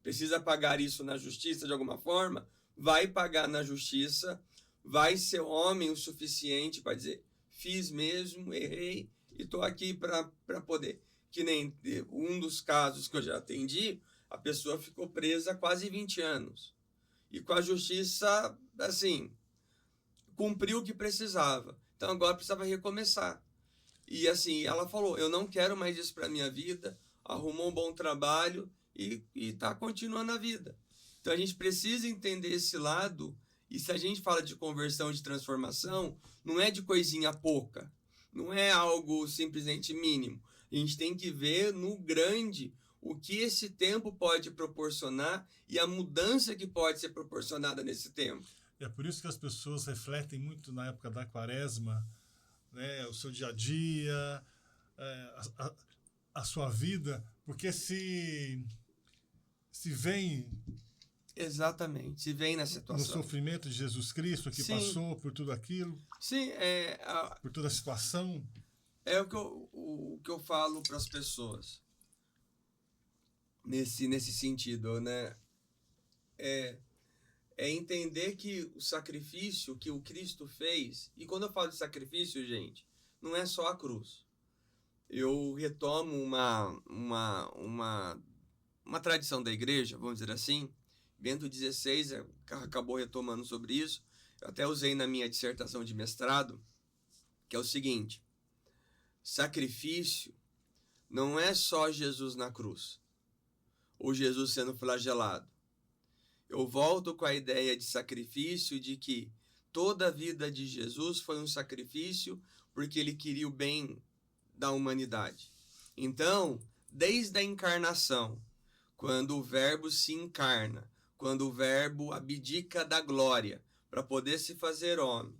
precisa pagar isso na justiça de alguma forma, vai pagar na justiça, vai ser homem o suficiente para dizer, fiz mesmo, errei e estou aqui para poder. Que nem um dos casos que eu já atendi, a pessoa ficou presa quase 20 anos. E com a justiça, assim, cumpriu o que precisava. Então agora precisava recomeçar. E assim, ela falou, eu não quero mais isso para minha vida, arrumou um bom trabalho e está continuando a vida. Então a gente precisa entender esse lado, e se a gente fala de conversão, de transformação, não é de coisinha pouca, não é algo simplesmente mínimo. A gente tem que ver no grande o que esse tempo pode proporcionar e a mudança que pode ser proporcionada nesse tempo. É por isso que as pessoas refletem muito na época da quaresma, né, o seu dia a dia, a sua vida, porque se vem Exatamente, se vem na no situação. sofrimento de Jesus Cristo, que Sim. passou por tudo aquilo, Sim, por toda a situação, é o que eu falo para as pessoas nesse sentido, né? É entender que o sacrifício que o Cristo fez, e quando eu falo de sacrifício, gente, não é só a cruz. Eu retomo uma tradição da igreja, vamos dizer assim. Bento XVI acabou retomando sobre isso. Eu até usei na minha dissertação de mestrado, que é o seguinte: sacrifício não é só Jesus na cruz, ou Jesus sendo flagelado. Eu volto com a ideia de sacrifício, de que toda a vida de Jesus foi um sacrifício porque ele queria o bem da humanidade. Então, desde a encarnação, quando o Verbo se encarna, quando o Verbo abdica da glória para poder se fazer homem,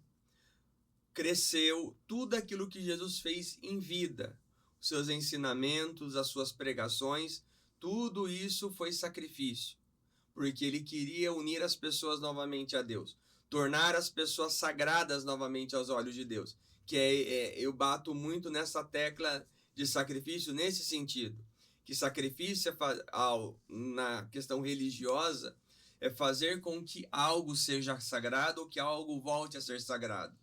cresceu tudo aquilo que Jesus fez em vida, os seus ensinamentos, as suas pregações, tudo isso foi sacrifício, porque ele queria unir as pessoas novamente a Deus, tornar as pessoas sagradas novamente aos olhos de Deus, que eu bato muito nessa tecla de sacrifício nesse sentido, que sacrifício na questão religiosa é fazer com que algo seja sagrado ou que algo volte a ser sagrado.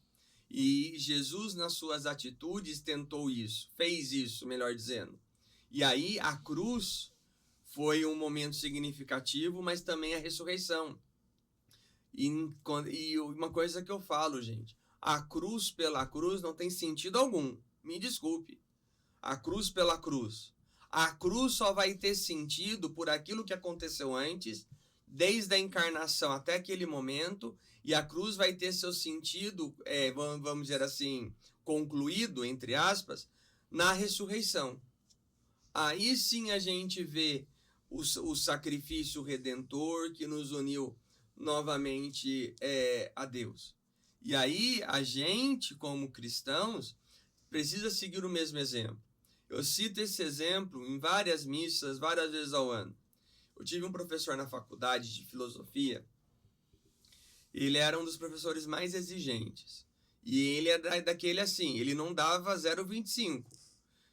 E Jesus, nas suas atitudes, tentou isso, fez isso, melhor dizendo. E aí a cruz foi um momento significativo, mas também a ressurreição. E uma coisa que eu falo, gente, a cruz pela cruz não tem sentido algum. Me desculpe. A cruz pela cruz. A cruz só vai ter sentido por aquilo que aconteceu antes, desde a encarnação até aquele momento, e a cruz vai ter seu sentido, vamos dizer assim, concluído, entre aspas, na ressurreição. Aí sim a gente vê o sacrifício redentor que nos uniu novamente a Deus. E aí a gente, como cristãos, precisa seguir o mesmo exemplo. Eu cito esse exemplo em várias missas, várias vezes ao ano. Eu tive um professor na faculdade de filosofia. Ele era um dos professores mais exigentes. E ele é daquele assim, ele não dava 0,25.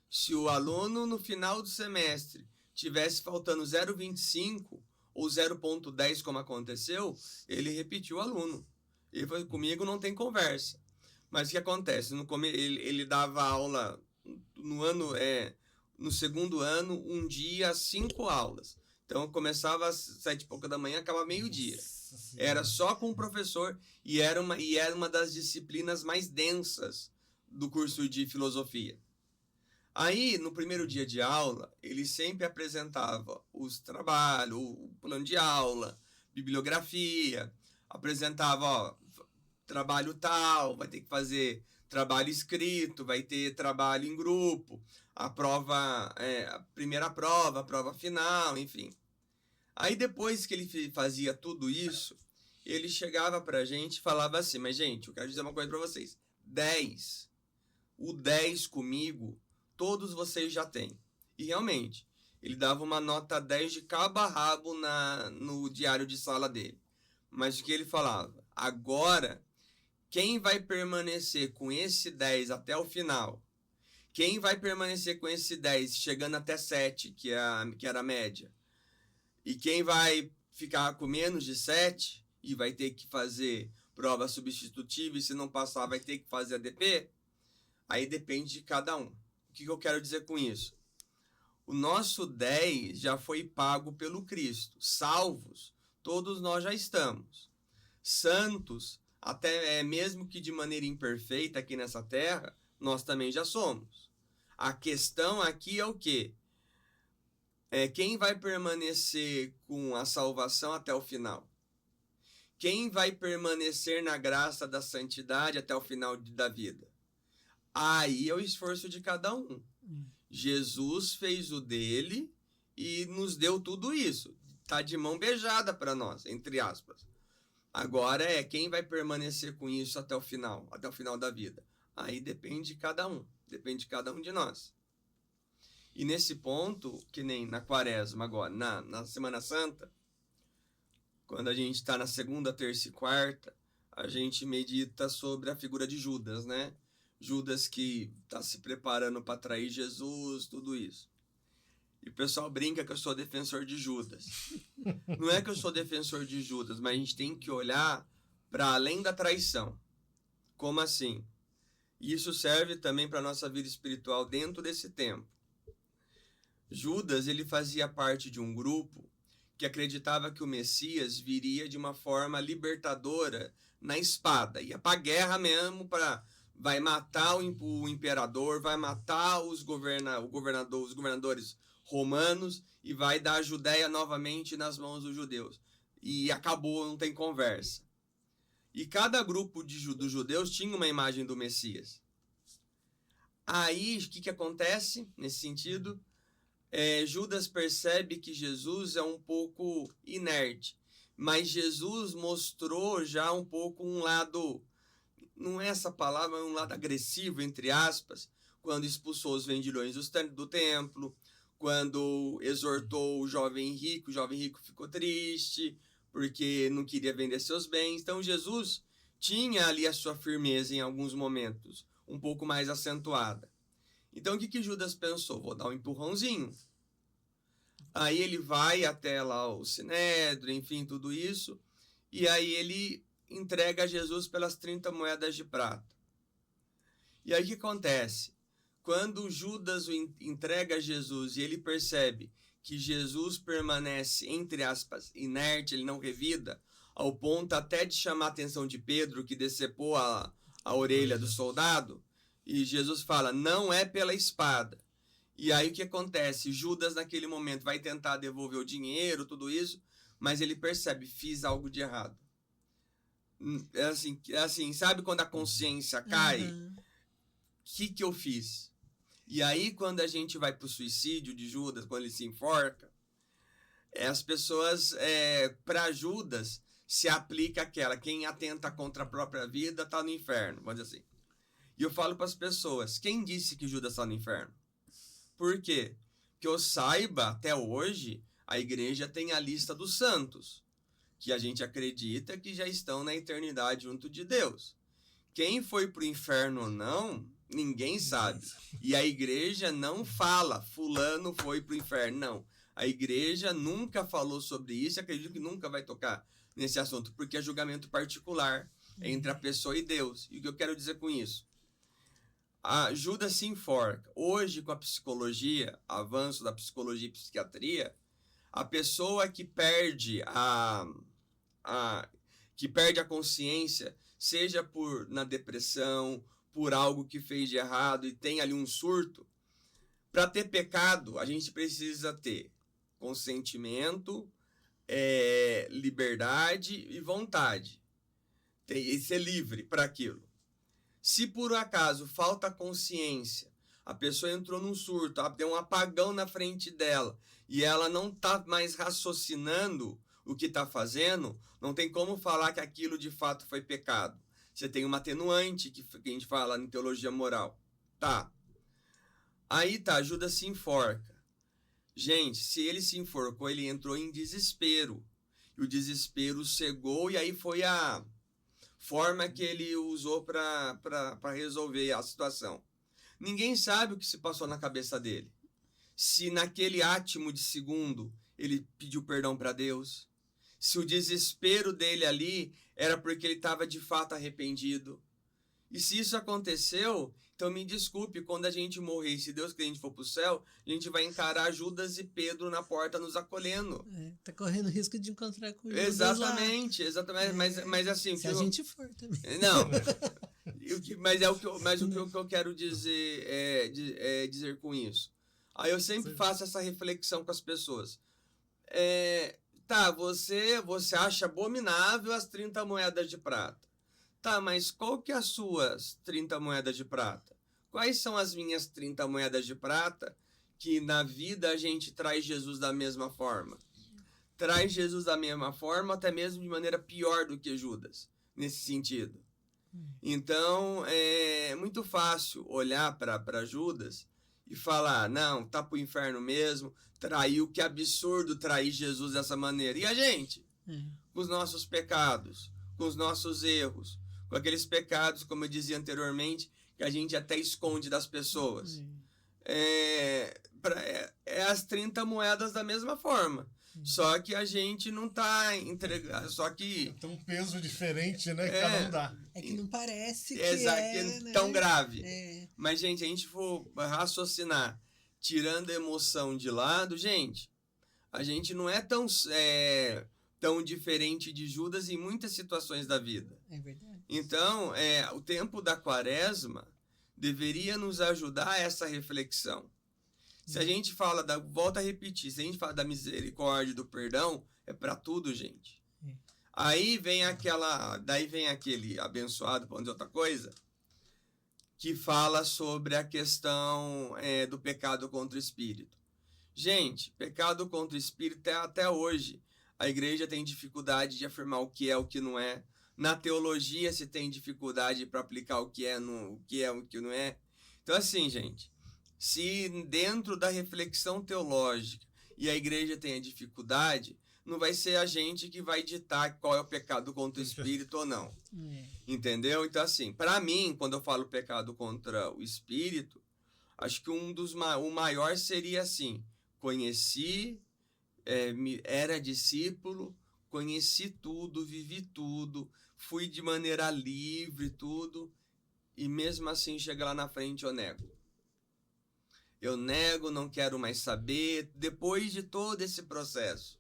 Se o aluno, no final do semestre, tivesse faltando 0,25 ou 0,10, como aconteceu, ele repetiu o aluno. Ele falou, comigo não tem conversa. Mas o que acontece? Ele dava aula no segundo ano, um dia, 5 aulas. Então, começava às 7h pouco da manhã, acabava meio-dia. Era só com o professor e era uma das disciplinas mais densas do curso de filosofia. Aí, no primeiro dia de aula, ele sempre apresentava os trabalhos, o plano de aula, bibliografia, apresentava, trabalho tal, vai ter que fazer trabalho escrito, vai ter trabalho em grupo, a prova, a primeira prova, a prova final, enfim. Aí depois que ele fazia tudo isso, ele chegava pra gente e falava assim, mas gente, eu quero dizer uma coisa pra vocês, 10, o 10 comigo, todos vocês já têm. E realmente, ele dava uma nota 10 de cabo a rabo no diário de sala dele. Mas o que ele falava? Agora, quem vai permanecer com esse 10 até o final? Quem vai permanecer com esse 10 chegando até 7, que era a média? E quem vai ficar com menos de 7 e vai ter que fazer prova substitutiva e se não passar vai ter que fazer ADP? Aí depende de cada um. O que eu quero dizer com isso? O nosso 10 já foi pago pelo Cristo. Salvos, todos nós já estamos. Santos, até mesmo que de maneira imperfeita aqui nessa terra, nós também já somos. A questão aqui é o quê? Quem vai permanecer com a salvação até o final? Quem vai permanecer na graça da santidade até o final da vida? Aí é o esforço de cada um. Jesus fez o dele e nos deu tudo isso. Tá de mão beijada para nós, entre aspas. Agora quem vai permanecer com isso até o final da vida. Aí depende de cada um de nós. E nesse ponto, que nem na quaresma agora, na Semana Santa, quando a gente está na segunda, terça e quarta, a gente medita sobre a figura de Judas, né? Judas que está se preparando para trair Jesus, tudo isso. E o pessoal brinca que eu sou defensor de Judas. Não é que eu sou defensor de Judas, mas a gente tem que olhar para além da traição. Como assim? Isso serve também para a nossa vida espiritual dentro desse tempo. Judas, ele fazia parte de um grupo que acreditava que o Messias viria de uma forma libertadora na espada. Ia para a guerra mesmo, vai matar o imperador, vai matar os governadores romanos e vai dar a Judéia novamente nas mãos dos judeus. E acabou, não tem conversa. E cada grupo dos judeus tinha uma imagem do Messias. Aí, o que acontece nesse sentido? Judas percebe que Jesus é um pouco inerte, mas Jesus mostrou já um pouco um lado, não é essa palavra, é um lado agressivo, entre aspas, quando expulsou os vendilhões do templo, quando exortou o jovem rico ficou triste, porque não queria vender seus bens. Então Jesus tinha ali a sua firmeza em alguns momentos, um pouco mais acentuada. Então o que Judas pensou? Vou dar um empurrãozinho. Aí ele vai até lá o Sinédrio, enfim, tudo isso, e aí ele entrega a Jesus pelas 30 moedas de prata. E aí o que acontece? Quando Judas o entrega a Jesus e ele percebe que Jesus permanece, entre aspas, inerte, ele não revida, ao ponto até de chamar a atenção de Pedro, que decepou a orelha do soldado, e Jesus fala, não é pela espada. E aí o que acontece? Judas naquele momento vai tentar devolver o dinheiro, tudo isso, mas ele percebe, fiz algo de errado. Assim, sabe quando a consciência cai? Uhum. O que eu fiz? E aí, quando a gente vai para o suicídio de Judas, quando ele se enforca, as pessoas, para Judas, se aplica aquela, quem atenta contra a própria vida está no inferno, vamos dizer assim. E eu falo para as pessoas, quem disse que Judas está no inferno? Por quê? Que eu saiba, até hoje, a igreja tem a lista dos santos, que a gente acredita que já estão na eternidade junto de Deus. Quem foi para o inferno ou não, ninguém sabe. E a igreja não fala, fulano foi para o inferno. Não. A igreja nunca falou sobre isso e acredito que nunca vai tocar nesse assunto, porque é julgamento particular entre a pessoa e Deus. E o que eu quero dizer com isso? A Judas se enforca. Hoje, com a psicologia, avanço da psicologia e psiquiatria, a pessoa que perde a consciência, seja na depressão, por algo que fez de errado e tem ali um surto, para ter pecado, a gente precisa ter consentimento, liberdade e vontade. E ser livre para aquilo. Se por acaso falta consciência, a pessoa entrou num surto, deu um apagão na frente dela e ela não está mais raciocinando o que está fazendo, não tem como falar que aquilo de fato foi pecado. Você tem uma atenuante que a gente fala em teologia moral. Tá. Aí tá, Judas se enforca. Gente, se ele se enforcou, ele entrou em desespero. E o desespero cegou e aí foi a forma que ele usou para resolver a situação. Ninguém sabe o que se passou na cabeça dele. Se naquele átimo de segundo ele pediu perdão para Deus, se o desespero dele ali era porque ele estava de fato arrependido. E se isso aconteceu, então me desculpe, quando a gente morrer, se Deus quiser a gente for para o céu, a gente vai encarar Judas e Pedro na porta nos acolhendo. Tá correndo risco de encontrar com Judas exatamente, lá. Exatamente. Mas assim... Se a gente for também. Não, mas o que eu quero dizer dizer com isso. Aí eu sempre faço essa reflexão com as pessoas. Tá, você acha abominável as 30 moedas de prata. Tá, mas qual que é as suas 30 moedas de prata? Quais são as minhas 30 moedas de prata que na vida a gente traz Jesus da mesma forma? Traz Jesus da mesma forma, até mesmo de maneira pior do que Judas, nesse sentido. Então, é muito fácil olhar para Judas e falar, não, tá pro inferno mesmo, traiu, que absurdo trair Jesus dessa maneira. E a gente? Com os nossos pecados, com os nossos erros, com aqueles pecados, como eu dizia anteriormente, que a gente até esconde das pessoas. É as 30 moedas da mesma forma. Só que a gente não tá entregando. Só que. Tem um peso diferente, né? Que cada um dá. É que não parece que é tão grave. É. Mas, gente, a gente for raciocinar, tirando a emoção de lado, gente, a gente não é tão diferente de Judas em muitas situações da vida. É verdade. Então, o tempo da quaresma deveria nos ajudar a essa reflexão. Se a gente fala volta a repetir, se a gente fala da misericórdia e do perdão, é para tudo, gente. Aí vem daí vem aquele abençoado, para dizer outra coisa, que fala sobre a questão do pecado contra o espírito. Gente, pecado contra o espírito até hoje. A igreja tem dificuldade de afirmar o que é, o que não é. Na teologia se tem dificuldade para aplicar o que é, o que não é. Então, assim, gente, se dentro da reflexão teológica e a igreja tem a dificuldade, não vai ser a gente que vai ditar qual é o pecado contra o espírito ou não. Entendeu? Então, assim, para mim, quando eu falo pecado contra o espírito, acho que o maior seria assim: conheci, era discípulo, conheci tudo, vivi tudo, fui de maneira livre, tudo, e mesmo assim chega lá na frente eu nego. Eu nego, não quero mais saber, depois de todo esse processo.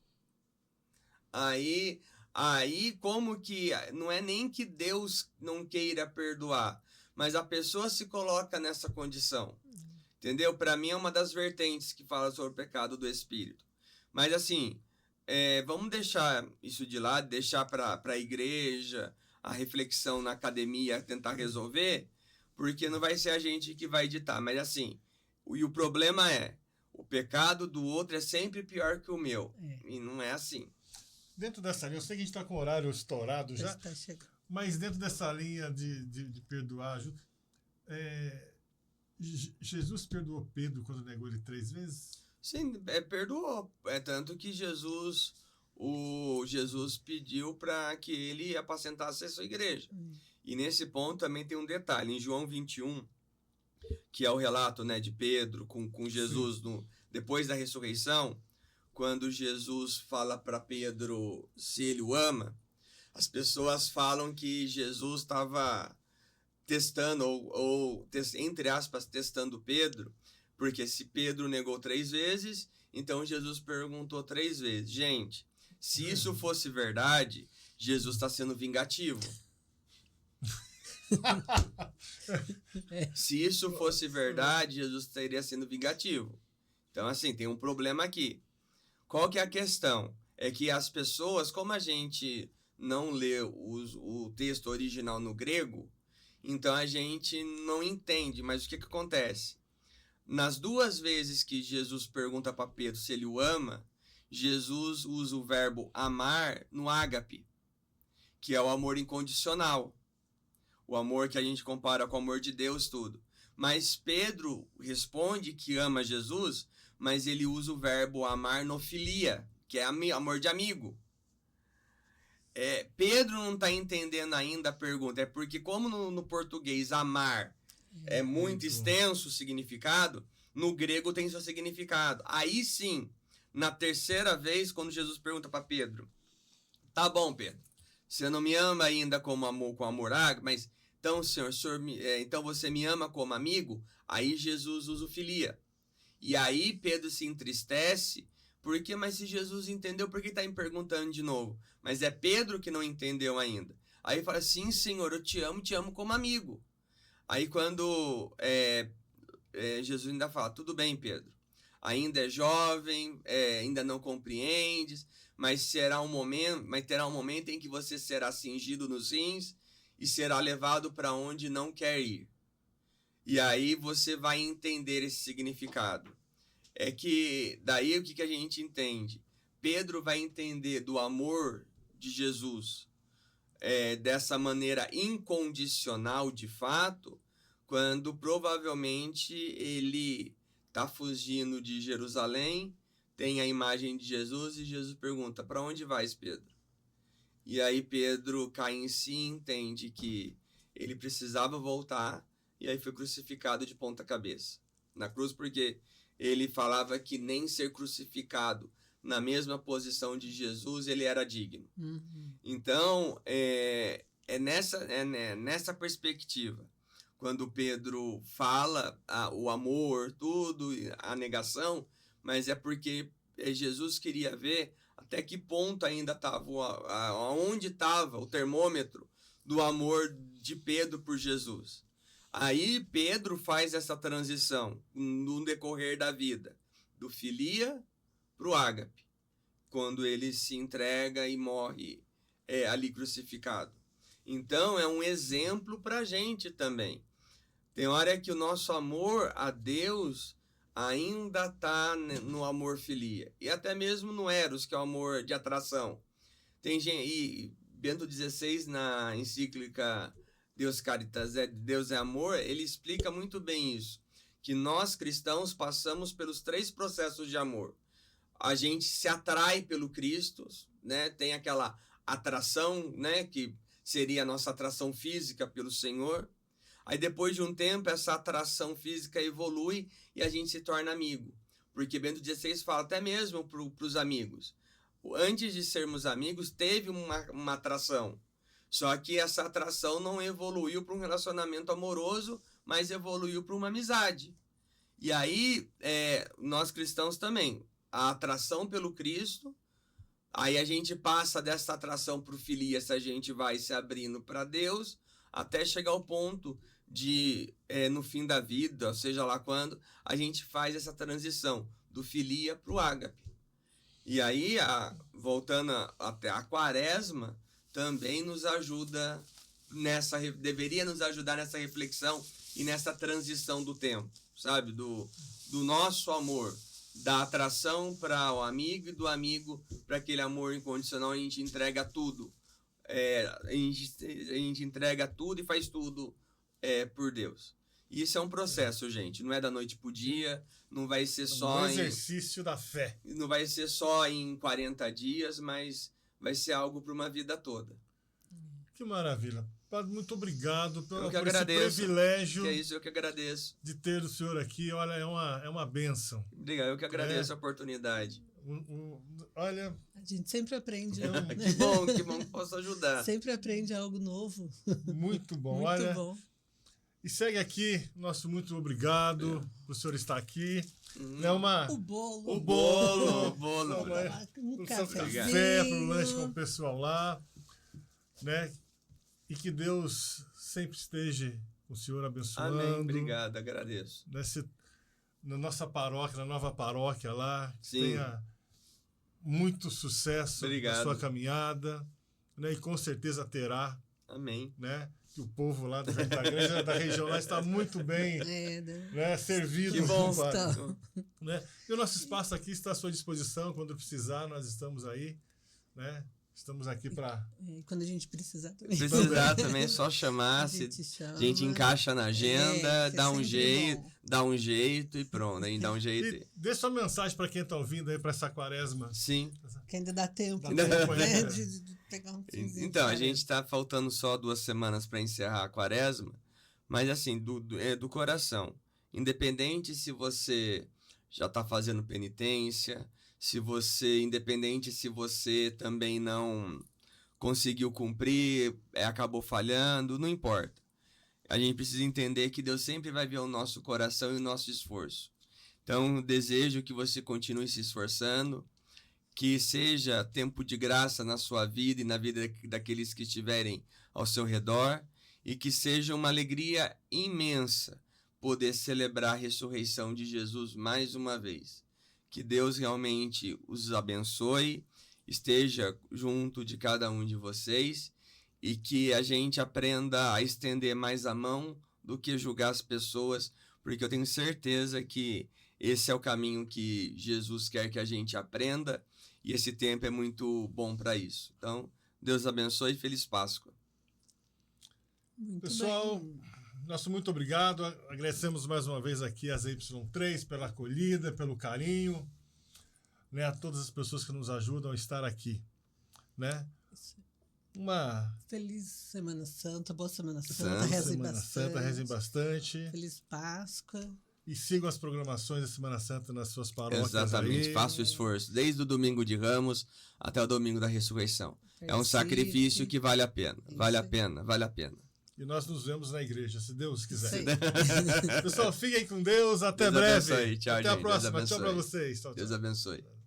Aí como que, não é nem que Deus não queira perdoar, mas a pessoa se coloca nessa condição. Entendeu? Para mim é uma das vertentes que fala sobre o pecado do espírito. Mas assim, vamos deixar isso de lado, deixar para a igreja, a reflexão na academia, tentar resolver, porque não vai ser a gente que vai ditar. Mas assim, e o problema o pecado do outro é sempre pior que o meu. E não é assim. Dentro dessa linha, eu sei que a gente está com o horário estourado já, mas dentro dessa linha de perdoar, Jesus perdoou Pedro quando negou ele 3 vezes? Sim, perdoou. É tanto que Jesus pediu para que ele apacentasse a sua igreja. E nesse ponto também tem um detalhe. Em João 21, que é o relato, né, de Pedro com Jesus depois da ressurreição, quando Jesus fala para Pedro se ele o ama, as pessoas falam que Jesus estava testando, entre aspas, testando Pedro, porque se Pedro negou 3 vezes, então Jesus perguntou 3 vezes. Gente, se isso fosse verdade, Jesus está sendo vingativo. Se isso fosse verdade, Jesus estaria sendo vingativo. Então, assim, tem um problema aqui. Qual que é a questão? É que as pessoas, como a gente não lê o texto original no grego, então a gente não entende. Mas o que acontece? Nas 2 vezes que Jesus pergunta para Pedro se ele o ama, Jesus usa o verbo amar no ágape, que é o amor incondicional. O amor que a gente compara com o amor de Deus, tudo. Mas Pedro responde que ama Jesus, mas ele usa o verbo amar no filia, que é amor de amigo. Pedro não está entendendo ainda a pergunta. É porque como no português amar é muito extenso o significado, no grego tem seu significado. Aí sim, na 3ª vez, quando Jesus pergunta para Pedro, tá bom, Pedro, você não me ama ainda como amor com amor ágape, mas então, então você me ama como amigo? Aí Jesus usa o filia. E aí Pedro se entristece, porque, mas se Jesus entendeu, por que está me perguntando de novo? Mas é Pedro que não entendeu ainda. Aí fala, sim, Senhor, eu te amo como amigo. Aí quando Jesus ainda fala, tudo bem, Pedro, ainda é jovem, ainda não compreendes, mas terá um momento em que você será cingido nos rins e será levado para onde não quer ir. E aí você vai entender esse significado. É que daí o que a gente entende? Pedro vai entender do amor de Jesus dessa maneira incondicional de fato, quando provavelmente ele tá fugindo de Jerusalém, tem a imagem de Jesus e Jesus pergunta: para onde vais, Pedro? E aí Pedro cai em si e entende que ele precisava voltar, e aí foi crucificado de ponta cabeça na cruz, porque ele falava que nem ser crucificado na mesma posição de Jesus ele era digno. Então, nessa perspectiva, quando Pedro fala o amor, tudo, a negação, mas é porque Jesus queria ver até que ponto ainda estava, aonde estava o termômetro do amor de Pedro por Jesus. Aí Pedro faz essa transição no decorrer da vida, do filia para o ágape, quando ele se entrega e morre ali crucificado. Então é um exemplo para a gente também. Tem hora que o nosso amor a Deus ainda está no amor filia, e até mesmo no eros, que é o amor de atração. Tem gente, e Bento XVI, na encíclica Deus Caritas, Deus é amor, ele explica muito bem isso, que nós cristãos passamos pelos 3 processos de amor. A gente se atrai pelo Cristo, né? Tem aquela atração, né? Que seria a nossa atração física pelo Senhor. Aí depois de um tempo, essa atração física evolui e a gente se torna amigo. Porque Bento XVI fala até mesmo para os amigos. Antes de sermos amigos, teve uma atração. Só que essa atração não evoluiu para um relacionamento amoroso, mas evoluiu para uma amizade. E aí, nós cristãos também, a atração pelo Cristo, aí a gente passa dessa atração para o filia, se a gente vai se abrindo para Deus, até chegar ao ponto de, no fim da vida, seja lá quando, a gente faz essa transição do filia para o ágape. E aí, voltando até a quaresma, também nos ajuda deveria nos ajudar nessa reflexão e nessa transição do tempo, sabe? Do nosso amor, da atração para o amigo e do amigo para aquele amor incondicional. A gente entrega tudo. A gente entrega tudo e faz tudo por Deus. E isso é um processo, gente. Não é da noite pro dia, não vai ser só um exercício da fé. Não vai ser só em 40 dias, mas vai ser algo para uma vida toda. Que maravilha. Padre, muito obrigado por esse privilégio. É isso, eu que agradeço. De ter o senhor aqui. Olha, é uma bênção. Obrigado, eu que agradeço a oportunidade. Olha... A gente sempre aprende. Que bom que posso ajudar. Sempre aprende algo novo. Muito bom. Muito olha, bom. E segue aqui, nosso muito obrigado por o senhor estar aqui. O bolo. O bolo. Um café para o lanche com o pessoal lá. Né? E que Deus sempre esteja com o senhor abençoando. Amém, obrigado, agradeço. Na nossa paróquia, na nova paróquia lá, que Sim. tenha muito sucesso Obrigado. na sua caminhada, né? E com certeza terá. Amém. Né? Que o povo lá do Jardim da Granja, da região lá, está muito bem né? Servido. Que bom. Né? E o nosso espaço aqui está à sua disposição. Quando precisar, nós estamos aí. Né? Estamos aqui para... Quando a gente precisar também. Precisar também é só chamar. A gente encaixa na agenda, dá um jeito e pronto. Aí dá um jeito. E dê sua mensagem para quem está ouvindo aí para essa quaresma. Sim. Que ainda dá tempo. De pegar um finzinho. Então, a gente está faltando só 2 semanas para encerrar a quaresma, mas assim, do coração. Independente se você já está fazendo penitência, independente se você também não conseguiu cumprir, acabou falhando, não importa. A gente precisa entender que Deus sempre vai ver o nosso coração e o nosso esforço. Então, desejo que você continue se esforçando, que seja tempo de graça na sua vida e na vida daqueles que estiverem ao seu redor, e que seja uma alegria imensa poder celebrar a ressurreição de Jesus mais uma vez. Que Deus realmente os abençoe, esteja junto de cada um de vocês e que a gente aprenda a estender mais a mão do que julgar as pessoas, porque eu tenho certeza que esse é o caminho que Jesus quer que a gente aprenda e esse tempo é muito bom para isso. Então, Deus abençoe e Feliz Páscoa. Muito Pessoal, bem. Nosso muito obrigado. Agradecemos mais uma vez aqui às Y3 pela acolhida, pelo carinho, né? A todas as pessoas que nos ajudam a estar aqui, né? Uma Feliz Semana Santa, boa Semana Santa, Santa, rezem Semana bastante. Santa, rezem bastante. Feliz Páscoa. E sigam as programações da Semana Santa nas suas paróquias. Exatamente, aí. faça o esforço, desde o domingo de Ramos até o domingo da ressurreição. É um sacrifício que vale a pena, vale a pena, vale a pena. E nós nos vemos na igreja, se Deus Isso quiser. aí. Pessoal, fiquem com Deus. Até Deus breve. abençoe. Tchau, até a gente. Deus próxima. Tchau abençoe. para vocês. Tchau, tchau. Deus abençoe.